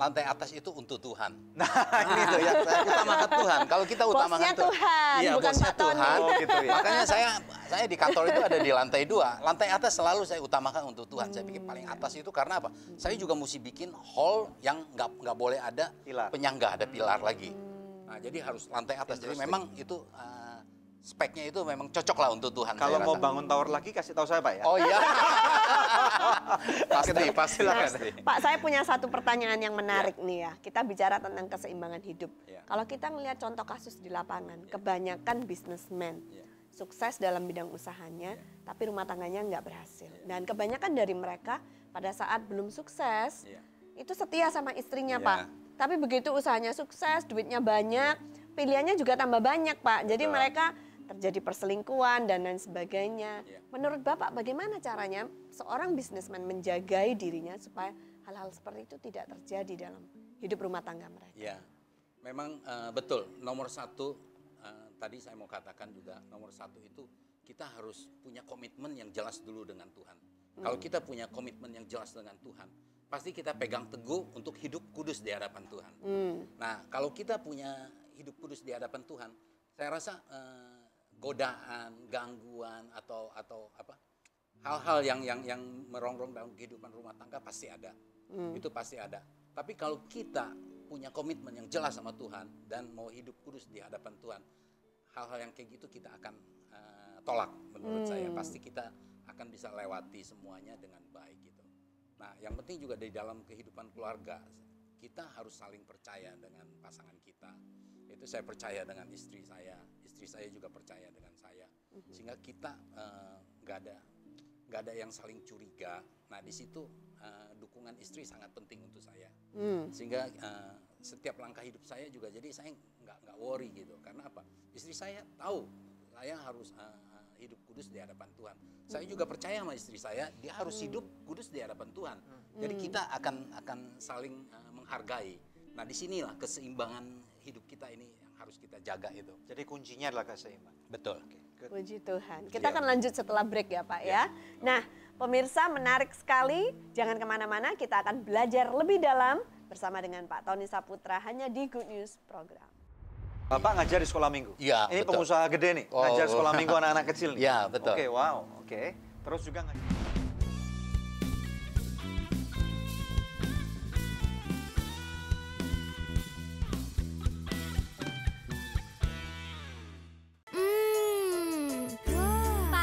lantai atas itu untuk Tuhan. Nah, ini tuh ya. Saya Utamakan Tuhan. Kalau kita utamakan Bosnya Tuhan, iya, bukan bosnya Pak Tony. Tuhan. Oh, gitu ya. Makanya saya di kantor itu ada di lantai 2. Lantai atas selalu saya utamakan untuk Tuhan. Saya bikin paling atas itu karena apa? Saya juga mesti bikin hall yang nggak boleh ada Pilar. penyangga, ada pilar lagi. Nah, jadi harus lantai atas. Jadi memang itu speknya itu memang cocok lah untuk Tuhan. Kalau saya mau rasa. bangun tower lagi kasih tahu saya, Pak ya. Oh iya. pasti. Pak, saya punya satu pertanyaan yang menarik nih ya. Kita bicara tentang keseimbangan hidup. Ya. Kalau kita melihat contoh kasus di lapangan, kebanyakan bisnismen sukses dalam bidang usahanya, tapi rumah tangganya nggak berhasil. Dan kebanyakan dari mereka pada saat belum sukses, itu setia sama istrinya, Pak. Tapi begitu usahanya sukses, duitnya banyak, pilihannya juga tambah banyak, Pak. Jadi mereka terjadi perselingkuhan dan lain sebagainya. Menurut Bapak, bagaimana caranya seorang bisnismen menjagai dirinya supaya hal-hal seperti itu tidak terjadi dalam hidup rumah tangga mereka? Ya, memang betul. Nomor satu, tadi saya mau katakan juga, nomor satu itu kita harus punya komitmen yang jelas dulu dengan Tuhan. Kalau kita punya komitmen yang jelas dengan Tuhan, pasti kita pegang teguh untuk hidup kudus di hadapan Tuhan. Nah, kalau kita punya hidup kudus di hadapan Tuhan, saya rasa godaan, gangguan atau apa hal-hal yang merongrong dalam kehidupan rumah tangga pasti ada. Itu pasti ada. Tapi kalau kita punya komitmen yang jelas sama Tuhan dan mau hidup kudus di hadapan Tuhan, hal-hal yang kayak gitu kita akan tolak menurut saya. Pasti kita akan bisa lewati semuanya dengan baik gitu. Nah, yang penting juga di dalam kehidupan keluarga, kita harus saling percaya dengan pasangan kita. Itu saya percaya dengan istri saya juga percaya dengan saya. Sehingga kita nggak ada yang saling curiga. Nah, di situ dukungan istri sangat penting untuk saya. Sehingga setiap langkah hidup saya juga, jadi saya nggak worry gitu. Karena apa? Istri saya tahu saya harus hidup kudus di hadapan Tuhan. Saya juga percaya sama istri saya, dia harus hidup kudus di hadapan Tuhan. Jadi kita akan saling menghargai. Nah, disinilah keseimbangan hidup kita ini yang harus kita jaga itu. Jadi kuncinya adalah keseimbangan. Betul. Puji Tuhan. Kita akan lanjut setelah break ya, Pak ya. Nah, pemirsa, menarik sekali. Jangan kemana-mana, kita akan belajar lebih dalam bersama dengan Pak Tony Saputra hanya di Good News Program. Bapak ngajar di sekolah minggu? Iya, Ini betul. pengusaha gede nih, ngajar sekolah minggu anak-anak kecil nih? Iya, betul. Oke, wow, oke. Terus juga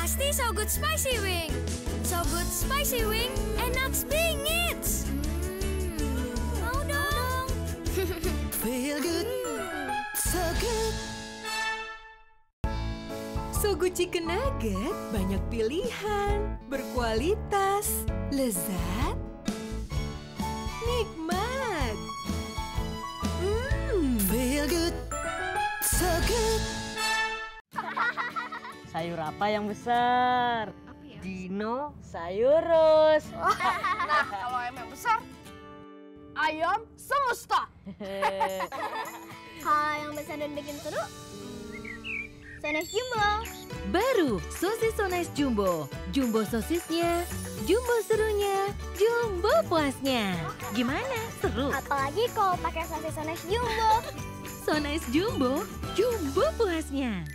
Pasti So Good Spicy Wing. So Good Spicy Wing, enak bingit. Mau dong. Feel good, so good. So Good Chicken Nugget banyak pilihan, berkualitas, lezat, nikmat. Feel good, so good. Sayur apa yang besar? Apa ya? Dinosaurus. Nah, kalau ayam yang besar, ayam semesta. Kalau yang besar dan bikin seru, Sones Jumbo. Baru sosis So Nice Jumbo. Jumbo sosisnya, jumbo serunya, jumbo puasnya. Gimana? Seru? Apalagi kalau pakai sosis Sones Jumbo. So Nice Jumbo, jumbo puasnya.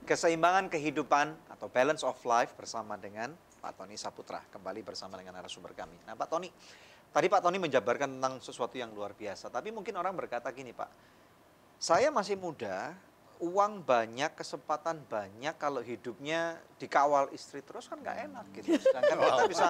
Keseimbangan kehidupan atau balance of life bersama dengan Pak Tony Saputra. Kembali bersama dengan narasumber kami. Nah Pak Tony, tadi Pak Tony menjabarkan tentang sesuatu yang luar biasa. Tapi mungkin orang berkata gini Pak, saya masih muda, uang banyak, kesempatan banyak, kalau hidupnya dikawal istri terus kan nggak enak gitu. Sedangkan kita bisa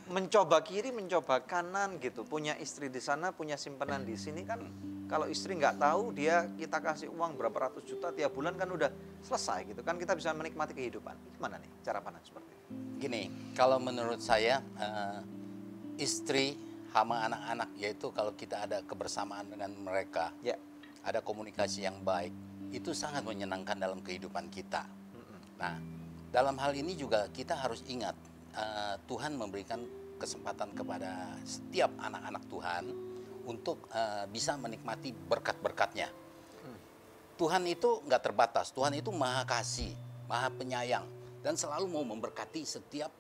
mencoba kiri, mencoba kanan gitu. Punya istri di sana, punya simpanan di sini kan. Kalau istri nggak tahu, kita kasih uang berapa ratus juta tiap bulan kan udah selesai gitu kan. Kita bisa menikmati kehidupan. Gimana nih cara pandang seperti itu? Gini, kalau menurut saya istri sama anak-anak, yaitu kalau kita ada kebersamaan dengan mereka, Ya. ada komunikasi yang baik, itu sangat menyenangkan dalam kehidupan kita. Nah, dalam hal ini juga kita harus ingat, Tuhan memberikan kesempatan kepada setiap anak-anak Tuhan untuk bisa menikmati berkat-berkatnya. Tuhan itu nggak terbatas, Tuhan itu maha kasih, maha penyayang, dan selalu mau memberkati setiap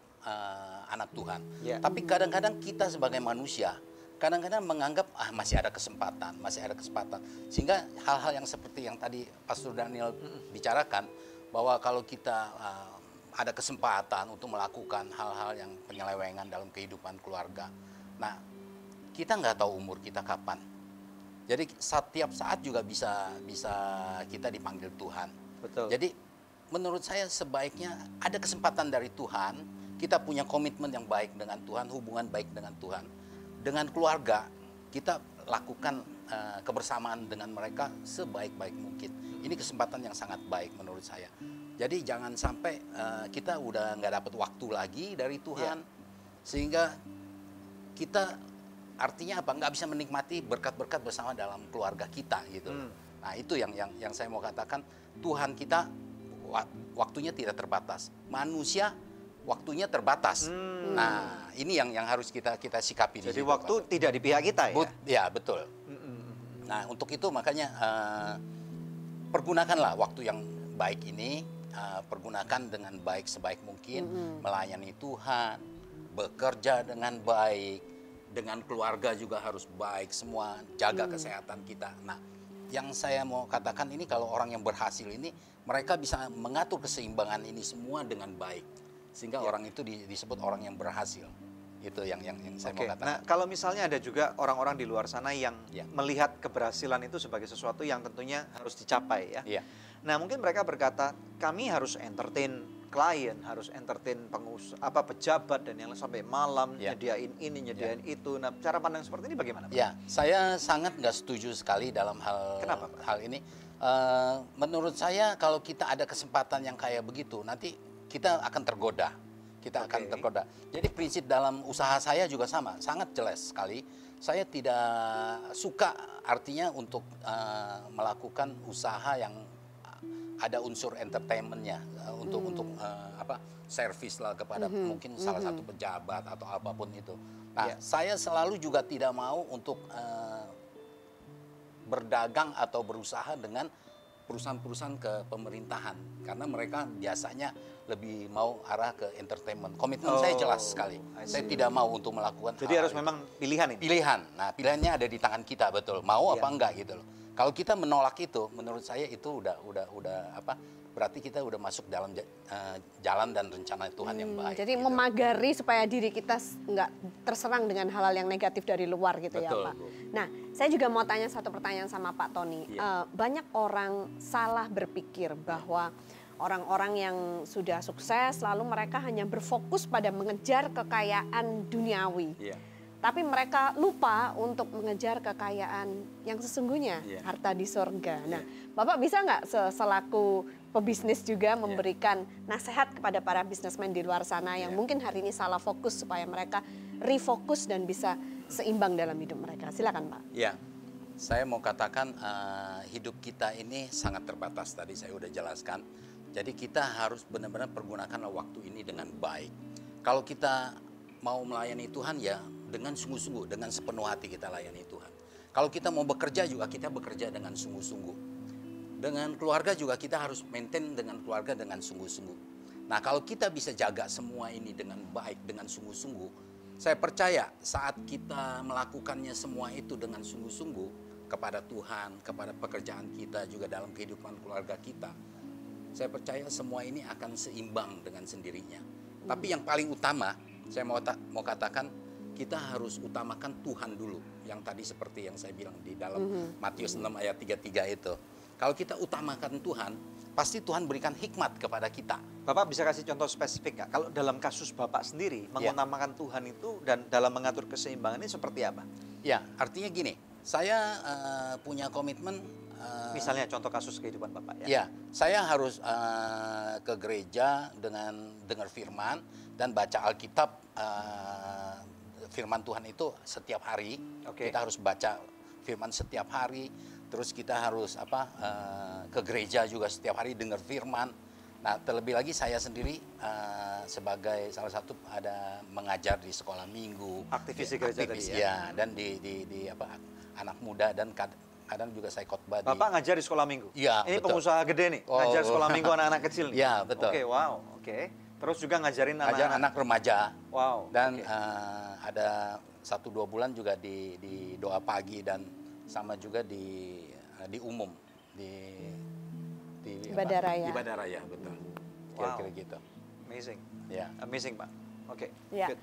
anak Tuhan. Ya. Tapi kadang-kadang kita sebagai manusia, kadang-kadang menganggap masih ada kesempatan. Sehingga hal-hal yang seperti yang tadi Pastor Daniel bicarakan, bahwa kalau kita ada kesempatan untuk melakukan hal-hal yang penyelewengan dalam kehidupan keluarga, nah kita nggak tahu umur kita kapan. Jadi setiap saat juga bisa kita dipanggil Tuhan. Betul. Jadi menurut saya sebaiknya ada kesempatan dari Tuhan, kita punya komitmen yang baik dengan Tuhan, hubungan baik dengan Tuhan. Dengan keluarga, kita lakukan kebersamaan dengan mereka sebaik-baik mungkin. Ini kesempatan yang sangat baik menurut saya. Jadi jangan sampai kita udah nggak dapat waktu lagi dari Tuhan, sehingga kita artinya apa? Nggak bisa menikmati berkat-berkat bersama dalam keluarga kita gitu. Nah itu yang saya mau katakan, Tuhan kita waktunya tidak terbatas, manusia waktunya terbatas. Nah ini yang harus kita sikapi. Jadi waktu tidak di pihak kita ya? Ya betul. Nah untuk itu makanya pergunakanlah waktu yang baik ini, pergunakan dengan baik sebaik mungkin, melayani Tuhan, bekerja dengan baik, dengan keluarga juga harus baik, semua jaga kesehatan kita. Nah, yang saya mau katakan ini, kalau orang yang berhasil ini, mereka bisa mengatur keseimbangan ini semua dengan baik, sehingga orang itu disebut orang yang berhasil. Itu yang saya mau katakan. Nah, kalau misalnya ada juga orang-orang di luar sana yang melihat keberhasilan itu sebagai sesuatu yang tentunya harus dicapai ya. Nah, mungkin mereka berkata, kami harus entertain klien, harus entertain pejabat dan yang lain sampai malam, nyediain ini, nyediain itu. Nah, cara pandang seperti ini bagaimana Pak? Ya, saya sangat nggak setuju sekali dalam Kenapa, Pak? hal ini. Menurut saya kalau kita ada kesempatan yang kayak begitu, nanti kita akan tergoda. Akan tergoda. Jadi prinsip dalam usaha saya juga sama, sangat jelas sekali. Saya tidak suka artinya untuk melakukan usaha yang ada unsur entertainmentnya, untuk servis lah kepada mungkin salah satu pejabat atau apapun itu. Nah, saya selalu juga tidak mau untuk berdagang atau berusaha dengan perusahaan-perusahaan ke pemerintahan, karena mereka biasanya lebih mau arah ke entertainment. Komitmen saya jelas sekali. Saya tidak mau untuk melakukan. Jadi harus memang pilihan ini. Pilihan. Nah, pilihannya ada di tangan kita, betul. Mau apa enggak gitu loh. Kalau kita menolak itu, menurut saya itu udah berarti kita udah masuk dalam jalan dan rencana Tuhan yang baik. Jadi gitu. memagari supaya diri kita nggak terserang dengan hal-hal yang negatif dari luar gitu. Betul, ya Pak. Bu. Nah, saya juga mau tanya satu pertanyaan sama Pak Tony. Banyak orang salah berpikir bahwa orang-orang yang sudah sukses lalu mereka hanya berfokus pada mengejar kekayaan duniawi. Tapi mereka lupa untuk mengejar kekayaan yang sesungguhnya, harta di surga. Nah, Bapak bisa nggak selaku pebisnis juga memberikan nasihat kepada para bisnismen di luar sana yang mungkin hari ini salah fokus supaya mereka refokus dan bisa seimbang dalam hidup mereka? Silakan Pak. Ya, Saya mau katakan hidup kita ini sangat terbatas, tadi saya udah jelaskan. Jadi kita harus benar-benar pergunakan waktu ini dengan baik. Kalau kita mau melayani Tuhan ya dengan sungguh-sungguh, dengan sepenuh hati kita layani Tuhan. Kalau kita mau bekerja juga kita bekerja dengan sungguh-sungguh. Dengan keluarga juga kita harus maintain dengan keluarga dengan sungguh-sungguh. Nah kalau kita bisa jaga semua ini dengan baik, dengan sungguh-sungguh, saya percaya saat kita melakukannya semua itu dengan sungguh-sungguh kepada Tuhan, kepada pekerjaan kita juga dalam kehidupan keluarga kita, saya percaya semua ini akan seimbang dengan sendirinya. Tapi yang paling utama, saya mau katakan, kita harus utamakan Tuhan dulu. Yang tadi seperti yang saya bilang di dalam Matius 6 ayat 33 itu. Kalau kita utamakan Tuhan, pasti Tuhan berikan hikmat kepada kita. Bapak bisa kasih contoh spesifik nggak? Kalau dalam kasus Bapak sendiri, mengutamakan Tuhan itu dan dalam mengatur keseimbangan ini seperti apa? Ya, artinya gini, saya punya komitmen. Misalnya contoh kasus kehidupan Bapak ya? Ya, saya harus ke gereja dengan dengar firman dan baca Alkitab. Firman Tuhan itu setiap hari. Kita harus baca firman setiap hari. Terus kita harus ke gereja juga setiap hari dengar firman. Nah, terlebih lagi saya sendiri sebagai salah satu ada mengajar di sekolah minggu, aktivis di gereja tadi ya, dan di anak muda dan kadang juga saya khotbah. Bapak ngajar di sekolah minggu? Iya, ini betul. pengusaha gede nih, ngajar sekolah minggu anak-anak kecil nih? Iya, betul. Oke, wow, oke. Terus juga ngajarin anak remaja. Wow. Dan ada 1-2 bulan juga di doa pagi dan sama juga di umum di Ibadah Raya. Ibadah Raya, betul. Kira-kira gitu. Amazing. Ya. Amazing, Pak. Oke. Ya. Good.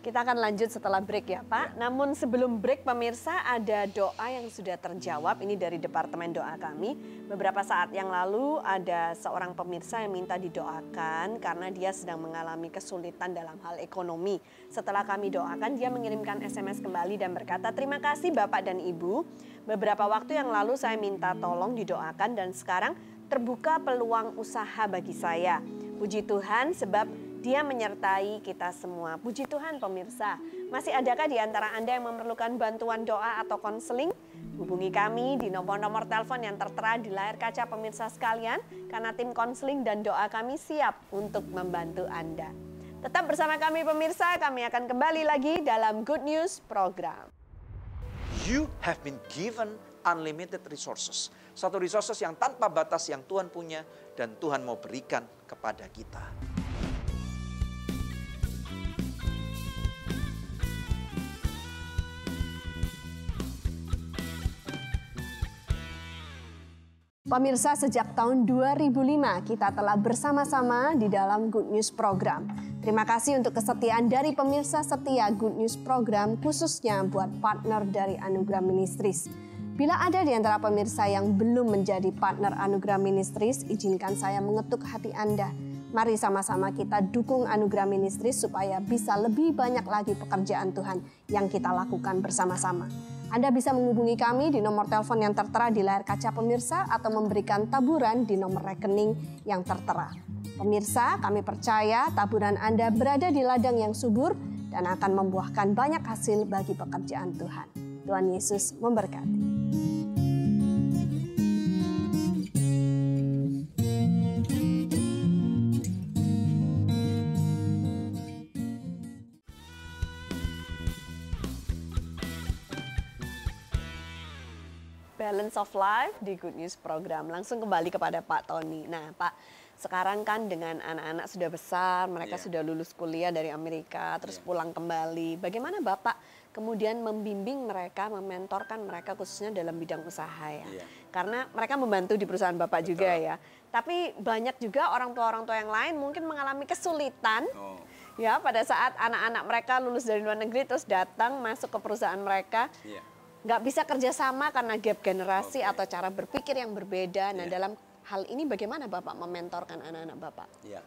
Kita akan lanjut setelah break ya Pak. Namun sebelum break pemirsa, ada doa yang sudah terjawab. Ini dari Departemen Doa kami. Beberapa saat yang lalu ada seorang pemirsa yang minta didoakan karena dia sedang mengalami kesulitan dalam hal ekonomi. Setelah kami doakan, dia mengirimkan SMS kembali dan berkata, "Terima kasih Bapak dan Ibu. Beberapa waktu yang lalu saya minta tolong didoakan dan sekarang terbuka peluang usaha bagi saya. Puji Tuhan sebab Dia menyertai kita semua." Puji Tuhan pemirsa. Masih adakah di antara Anda yang memerlukan bantuan doa atau konseling? Hubungi kami di nomor-nomor telepon yang tertera di layar kaca pemirsa sekalian. Karena tim konseling dan doa kami siap untuk membantu Anda. Tetap bersama kami pemirsa, kami akan kembali lagi dalam Good News Program. You have been given unlimited resources. Satu resources yang tanpa batas yang Tuhan punya dan Tuhan mau berikan kepada kita. Pemirsa, sejak tahun 2005 kita telah bersama-sama di dalam Good News Program. Terima kasih untuk kesetiaan dari pemirsa setia Good News Program, khususnya buat partner dari Anugerah Ministries. Bila ada di antara pemirsa yang belum menjadi partner Anugerah Ministries, izinkan saya mengetuk hati Anda. Mari sama-sama kita dukung Anugerah Ministries supaya bisa lebih banyak lagi pekerjaan Tuhan yang kita lakukan bersama-sama. Anda bisa menghubungi kami di nomor telepon yang tertera di layar kaca pemirsa atau memberikan taburan di nomor rekening yang tertera. Pemirsa, kami percaya taburan Anda berada di ladang yang subur dan akan membuahkan banyak hasil bagi pekerjaan Tuhan. Tuhan Yesus memberkati. Balance of Life di Good News Program. Langsung kembali kepada Pak Tony. Nah Pak, sekarang kan dengan anak-anak sudah besar, mereka sudah lulus kuliah dari Amerika, terus pulang kembali. Bagaimana Bapak kemudian membimbing mereka, mementorkan mereka khususnya dalam bidang usaha ya? Karena mereka membantu di perusahaan Bapak juga ya. Tapi banyak juga orang tua yang lain mungkin mengalami kesulitan ya pada saat anak-anak mereka lulus dari luar negeri terus datang masuk ke perusahaan mereka. Nggak bisa kerjasama karena gap generasi atau cara berpikir yang berbeda. Nah dalam hal ini bagaimana Bapak mementorkan anak-anak Bapak? Ya,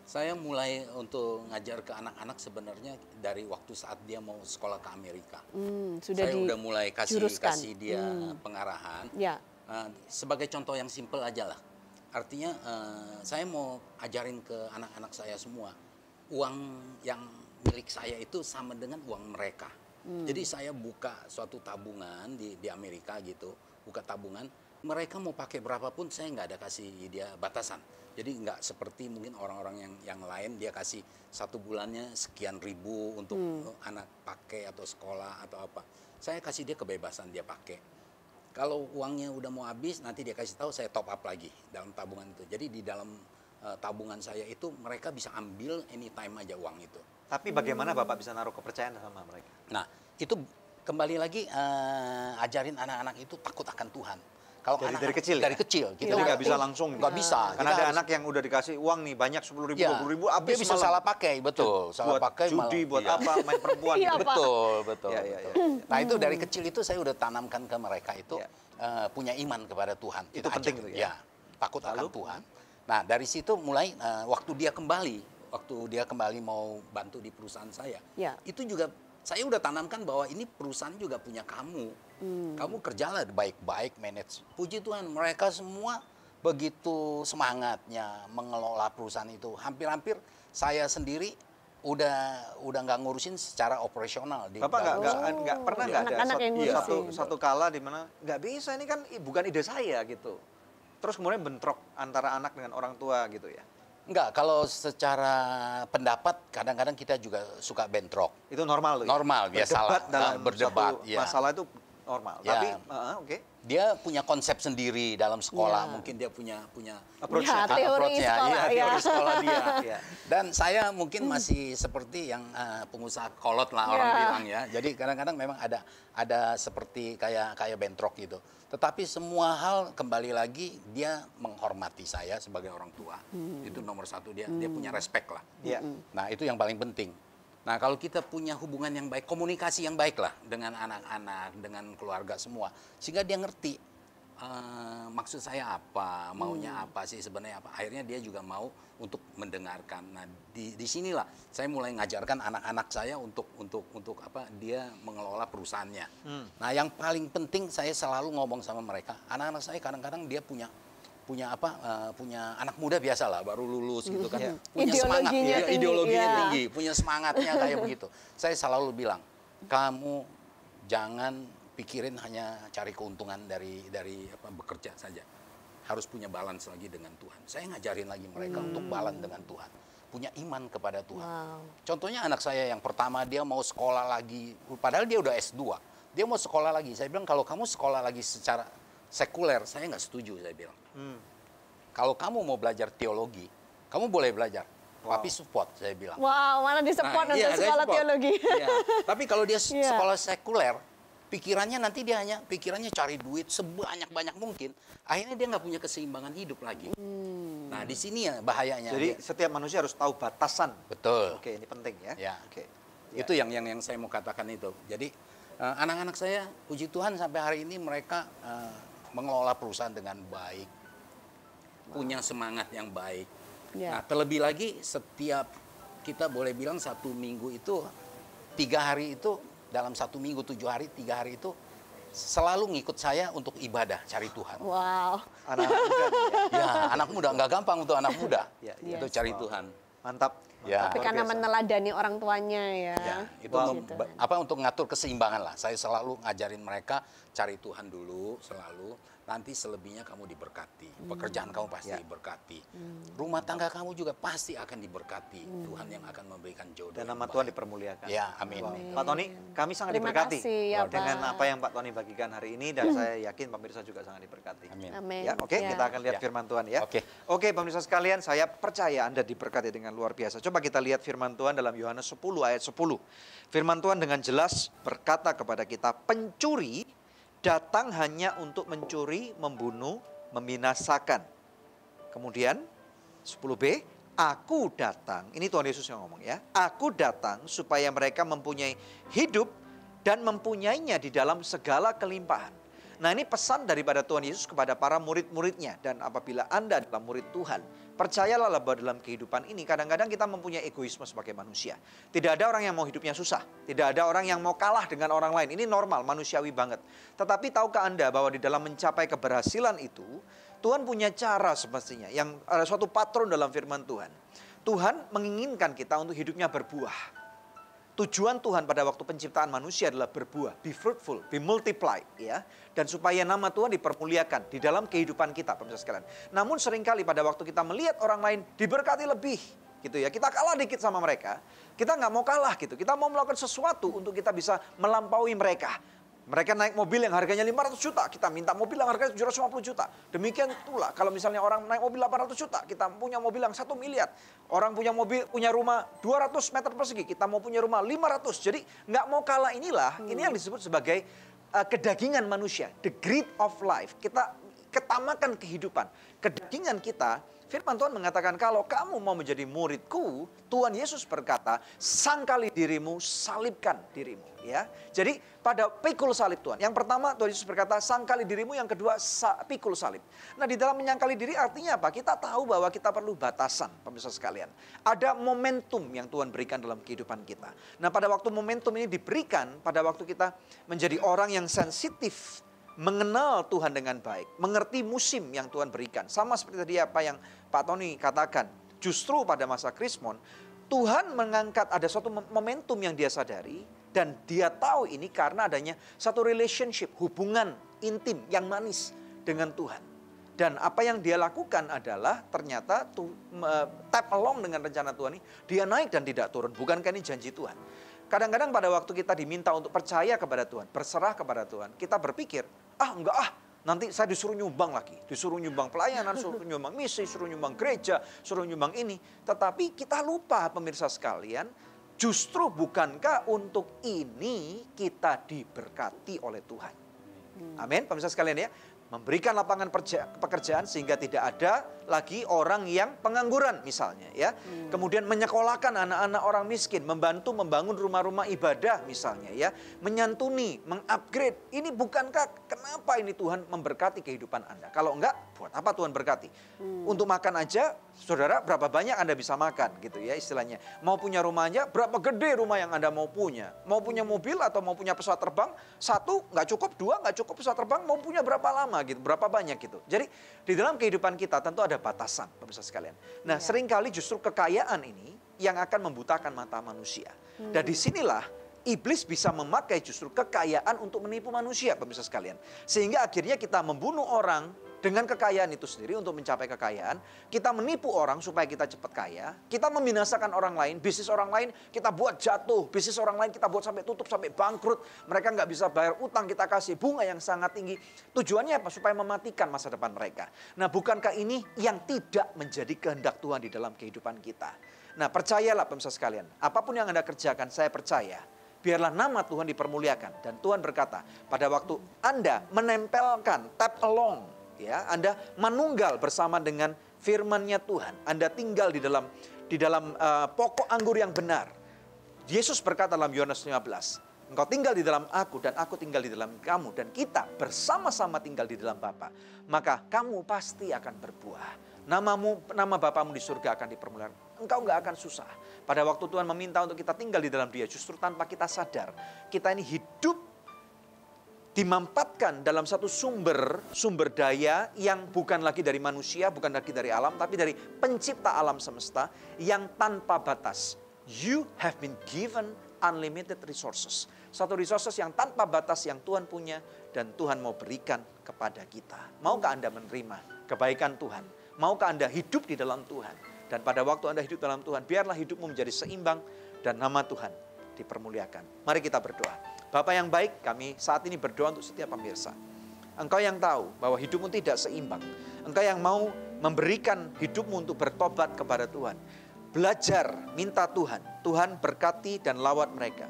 saya mulai untuk ngajar ke anak-anak sebenarnya dari waktu saat dia mau sekolah ke Amerika. Saya udah mulai kasih dia pengarahan. Sebagai contoh yang simpel aja lah. Artinya saya mau ajarin ke anak-anak saya semua. Uang yang milik saya itu sama dengan uang mereka. Jadi saya buka suatu tabungan di Amerika gitu, buka tabungan. Mereka mau pakai berapapun saya nggak ada kasih dia batasan. Jadi nggak seperti mungkin orang-orang yang lain dia kasih 1 bulannya sekian ribu untuk anak pakai atau sekolah atau apa. Saya kasih dia kebebasan dia pakai. Kalau uangnya udah mau habis nanti dia kasih tahu saya top up lagi dalam tabungan itu. Jadi di dalam tabungan saya itu mereka bisa ambil anytime aja uang itu. Tapi bagaimana Bapak bisa naruh kepercayaan sama mereka? Nah itu kembali lagi ajarin anak-anak itu takut akan Tuhan. Kalau dari kecil ya? Dari kecil. Kita nggak bisa langsung. Nggak bisa. Karena ada anak yang udah dikasih uang nih banyak 10.000, 20.000, habis dia bisa salah pakai, betul. Salah buat pakai judi, buat apa, main perempuan. Iya, gitu. Betul. Nah itu dari kecil itu saya udah tanamkan ke mereka itu punya iman kepada Tuhan. Itu penting tuh ya? Takut akan Tuhan. Nah dari situ mulai waktu dia kembali mau bantu di perusahaan saya, itu juga saya udah tanamkan bahwa ini perusahaan juga punya kamu. Kamu kerjalah baik-baik, manage. Puji Tuhan, mereka semua begitu semangatnya mengelola perusahaan itu. Hampir-hampir saya sendiri udah nggak ngurusin secara operasional. Bapak nggak pernah nggak ada satu kala di mana nggak bisa, ini kan bukan ide saya gitu. Terus kemudian bentrok antara anak dengan orang tua gitu ya? Enggak, kalau secara pendapat kadang-kadang kita juga suka bentrok. Itu normal loh. Normal, biasalah. Dalam berdebat, satu masalah itu normal. Ya. Tapi oke. Dia punya konsep sendiri dalam sekolah, mungkin dia punya approach-nya. Teori sekolah, teori sekolah dia. Ya. Dan saya mungkin masih seperti yang pengusaha kolot lah orang bilang ya. Jadi kadang-kadang memang ada seperti kayak bentrok gitu. Tetapi semua hal kembali lagi dia menghormati saya sebagai orang tua. Itu nomor 1, dia punya respect lah. Nah itu yang paling penting. Nah kalau kita punya hubungan yang baik, komunikasi yang baik lah dengan anak-anak, dengan keluarga semua. Sehingga dia ngerti maksud saya apa, maunya apa sih sebenarnya apa. Akhirnya dia juga mau untuk mendengarkan. Nah di sinilah saya mulai ngajarkan anak-anak saya untuk apa dia mengelola perusahaannya. Nah yang paling penting saya selalu ngomong sama mereka. Anak-anak saya kadang-kadang dia punya anak muda biasa lah baru lulus gitu kan, punya semangat ideologinya tinggi, punya semangatnya kayak begitu. Saya selalu bilang, kamu jangan pikirin hanya cari keuntungan dari apa bekerja saja, harus punya balance lagi dengan Tuhan. Saya ngajarin lagi mereka untuk balance dengan Tuhan, punya iman kepada Tuhan. Contohnya anak saya yang pertama dia mau sekolah lagi, padahal dia udah S2, dia mau sekolah lagi. Saya bilang kalau kamu sekolah lagi secara sekuler, saya nggak setuju, saya bilang. Kalau kamu mau belajar teologi, kamu boleh belajar. Tapi support, saya bilang. Wow, mana disupport untuk sekolah teologi. Tapi kalau dia sekolah sekuler, pikirannya nanti dia hanya pikirannya cari duit sebanyak-banyak mungkin. Akhirnya dia nggak punya keseimbangan hidup lagi. Nah, di sini ya bahayanya. Jadi setiap manusia harus tahu batasan. Betul. Oke, ini penting ya. Oke. Itu yang saya mau katakan itu. Jadi anak-anak saya, puji Tuhan sampai hari ini mereka mengelola perusahaan dengan baik, punya semangat yang baik. Nah, terlebih lagi setiap kita boleh bilang 1 minggu itu 3 hari itu dalam 1 minggu 7 hari 3 hari itu selalu ngikut saya untuk ibadah cari Tuhan. Wow. Anak muda. Anak muda nggak gampang untuk anak muda. Itu cari Tuhan. Mantap. Tapi karena meneladani orang tuanya ya. Itu untuk ngatur keseimbangan lah. Saya selalu ngajarin mereka cari Tuhan dulu selalu. Nanti selebihnya kamu diberkati. Pekerjaan kamu pasti diberkati. Rumah tangga kamu juga pasti akan diberkati. Tuhan yang akan memberikan jodoh. Dan nama Tuhan dipermuliakan. Ya, amin. Pak Tony, kami sangat diberkati dengan apa yang Pak Tony bagikan hari ini, dan saya yakin pemirsa juga sangat diberkati. Amin. Ya, oke, kita akan lihat firman Tuhan ya. Oke, pemirsa sekalian, saya percaya Anda diberkati dengan luar biasa. Coba kita lihat firman Tuhan dalam Yohanes 10 ayat 10. Firman Tuhan dengan jelas berkata kepada kita, pencuri datang hanya untuk mencuri, membunuh, membinasakan. Kemudian 10b, aku datang, ini Tuhan Yesus yang ngomong ya, aku datang supaya mereka mempunyai hidup dan mempunyainya di dalam segala kelimpahan. Nah, ini pesan daripada Tuhan Yesus kepada para murid-muridnya. Dan apabila Anda adalah murid Tuhan, percayalah bahwa dalam kehidupan ini kadang-kadang kita mempunyai egoisme sebagai manusia. Tidak ada orang yang mau hidupnya susah. Tidak ada orang yang mau kalah dengan orang lain. Ini normal, manusiawi banget. Tetapi tahukah Anda bahwa di dalam mencapai keberhasilan itu, Tuhan punya cara semestinya. Yang ada suatu patron dalam firman Tuhan. Tuhan menginginkan kita untuk hidupnya berbuah. tujuan Tuhan pada waktu penciptaan manusia adalah berbuah, be fruitful, be multiply, ya. Dan supaya nama Tuhan dipermuliakan di dalam kehidupan kita, pemirsa sekalian. Namun seringkali pada waktu kita melihat orang lain diberkati lebih, gitu ya, kita kalah dikit sama mereka, kita nggak mau kalah gitu, kita mau melakukan sesuatu untuk kita bisa melampaui mereka. Mereka naik mobil yang harganya 500 juta, kita minta mobil yang harganya 750 juta. Demikian pula kalau misalnya orang naik mobil 800 juta, kita punya mobil yang 1 miliar. Orang punya rumah 200 meter persegi, kita mau punya rumah 500. Jadi nggak mau kalah inilah, ini yang disebut sebagai kedagingan manusia, the greed of life. Kita ketamakan kehidupan, kedagingan kita. Firman Tuhan mengatakan kalau kamu mau menjadi muridku, Tuhan Yesus berkata, sangkali dirimu, salibkan dirimu. Ya, jadi pada pikul salib Tuhan. Yang pertama Tuhan Yesus berkata, sangkali dirimu. Yang kedua, pikul salib. Nah, di dalam menyangkali diri artinya apa? Kita tahu bahwa kita perlu batasan, pemirsa sekalian. Ada momentum yang Tuhan berikan dalam kehidupan kita. Nah, pada waktu momentum ini diberikan, pada waktu kita menjadi orang yang sensitif, mengenal Tuhan dengan baik, mengerti musim yang Tuhan berikan. Sama seperti tadi apa yang Pak Tony katakan, justru pada masa Krismon, Tuhan mengangkat ada suatu momentum yang dia sadari, dan dia tahu ini karena adanya satu relationship, hubungan intim yang manis dengan Tuhan. Dan apa yang dia lakukan adalah ternyata tap along dengan rencana Tuhan ini, dia naik dan tidak turun. Bukankah ini janji Tuhan? Kadang-kadang pada waktu kita diminta untuk percaya kepada Tuhan, berserah kepada Tuhan, kita berpikir, nanti saya disuruh nyumbang lagi, disuruh nyumbang pelayanan, suruh nyumbang misi, suruh nyumbang gereja, suruh nyumbang ini. Tetapi kita lupa, pemirsa sekalian, justru bukankah untuk ini kita diberkati oleh Tuhan? Amin, pemirsa sekalian ya. Memberikan lapangan pekerjaan sehingga tidak ada lagi orang yang pengangguran misalnya ya. Kemudian menyekolahkan anak-anak orang miskin, membantu membangun rumah-rumah ibadah misalnya ya. Menyantuni, mengupgrade. Ini bukankah kenapa ini Tuhan memberkati kehidupan Anda? Kalau enggak, buat apa Tuhan berkati? Untuk makan aja, saudara berapa banyak Anda bisa makan gitu ya istilahnya. Mau punya rumahnya, berapa gede rumah yang Anda mau punya? Mau punya mobil atau mau punya pesawat terbang? 1 nggak cukup, 2 nggak cukup pesawat terbang, mau punya berapa lama gitu, berapa banyak gitu. Jadi di dalam kehidupan kita tentu ada batasan, pemirsa sekalian. Nah, seringkali justru kekayaan ini yang akan membutakan mata manusia. Dan disinilah iblis bisa memakai justru kekayaan untuk menipu manusia, pemirsa sekalian. Sehingga akhirnya kita membunuh orang dengan kekayaan itu sendiri untuk mencapai kekayaan. Kita menipu orang supaya kita cepat kaya. Kita membinasakan orang lain, bisnis orang lain kita buat jatuh. Bisnis orang lain kita buat sampai tutup, sampai bangkrut. Mereka nggak bisa bayar utang, kita kasih bunga yang sangat tinggi. Tujuannya apa? Supaya mematikan masa depan mereka. Nah, bukankah ini yang tidak menjadi kehendak Tuhan di dalam kehidupan kita? Nah, percayalah pemirsa sekalian. Apapun yang Anda kerjakan, saya percaya. Biarlah nama Tuhan dipermuliakan. Dan Tuhan berkata, pada waktu Anda menempelkan, tap along, ya, Anda menunggal bersama dengan firman-Nya Tuhan. Anda tinggal di dalam pokok anggur yang benar. Yesus berkata dalam Yohanes 15, engkau tinggal di dalam aku dan aku tinggal di dalam kamu. Dan kita bersama-sama tinggal di dalam Bapa. Maka kamu pasti akan berbuah. Nama Bapamu di surga akan dipermuliakan. Engkau nggak akan susah. Pada waktu Tuhan meminta untuk kita tinggal di dalam Dia, justru tanpa kita sadar, kita ini hidup dimampatkan dalam satu sumber daya yang bukan lagi dari manusia, bukan lagi dari alam, tapi dari pencipta alam semesta yang tanpa batas. You have been given unlimited resources. Satu resources yang tanpa batas yang Tuhan punya dan Tuhan mau berikan kepada kita. Maukah Anda menerima kebaikan Tuhan? Maukah Anda hidup di dalam Tuhan? Dan pada waktu Anda hidup dalam Tuhan, biarlah hidupmu menjadi seimbang dan nama Tuhan dipermuliakan. Mari kita berdoa. Bapa yang baik, kami saat ini berdoa untuk setiap pemirsa. Engkau yang tahu bahwa hidupmu tidak seimbang. Engkau yang mau memberikan hidupmu untuk bertobat kepada Tuhan. Belajar, minta Tuhan. Tuhan berkati dan lawat mereka.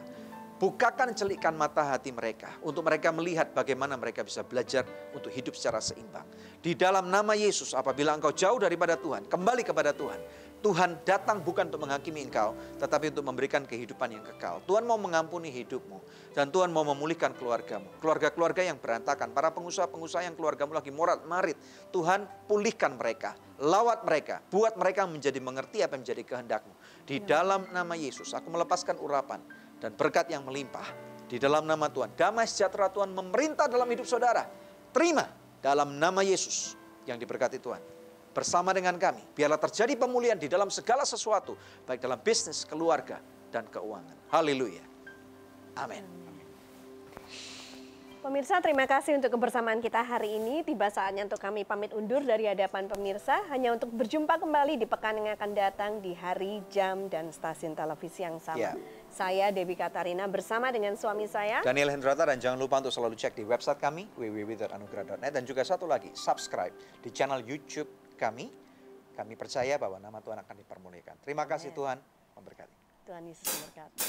Bukakan celikan mata hati mereka. Untuk mereka melihat bagaimana mereka bisa belajar untuk hidup secara seimbang. Di dalam nama Yesus, apabila engkau jauh daripada Tuhan, kembali kepada Tuhan. Tuhan datang bukan untuk menghakimi engkau, tetapi untuk memberikan kehidupan yang kekal. Tuhan mau mengampuni hidupmu. Dan Tuhan mau memulihkan keluargamu. Keluarga-keluarga yang berantakan. Para pengusaha-pengusaha yang keluargamu lagi morat-marit. Tuhan pulihkan mereka. Lawat mereka. Buat mereka menjadi mengerti apa yang menjadi kehendakmu. Di dalam nama Yesus, aku melepaskan urapan dan berkat yang melimpah. Di dalam nama Tuhan. Damai sejahtera Tuhan memerintah dalam hidup saudara. Terima dalam nama Yesus yang diberkati Tuhan. Bersama dengan kami, biarlah terjadi pemulihan di dalam segala sesuatu, baik dalam bisnis, keluarga, dan keuangan. Haleluya. Amin. Pemirsa, terima kasih untuk kebersamaan kita hari ini. Tiba saatnya untuk kami pamit undur dari hadapan pemirsa, hanya untuk berjumpa kembali di pekan yang akan datang di hari, jam, dan stasiun televisi yang sama. Saya Debbie Katarina bersama dengan suami saya Daniel Hendrata, dan jangan lupa untuk selalu cek di website kami www.anugerah.net, dan juga satu lagi, subscribe di channel YouTube kami. Kami percaya bahwa nama Tuhan akan dipermuliakan. Terima kasih, Tuhan memberkati. Tuhan Yesus memberkati.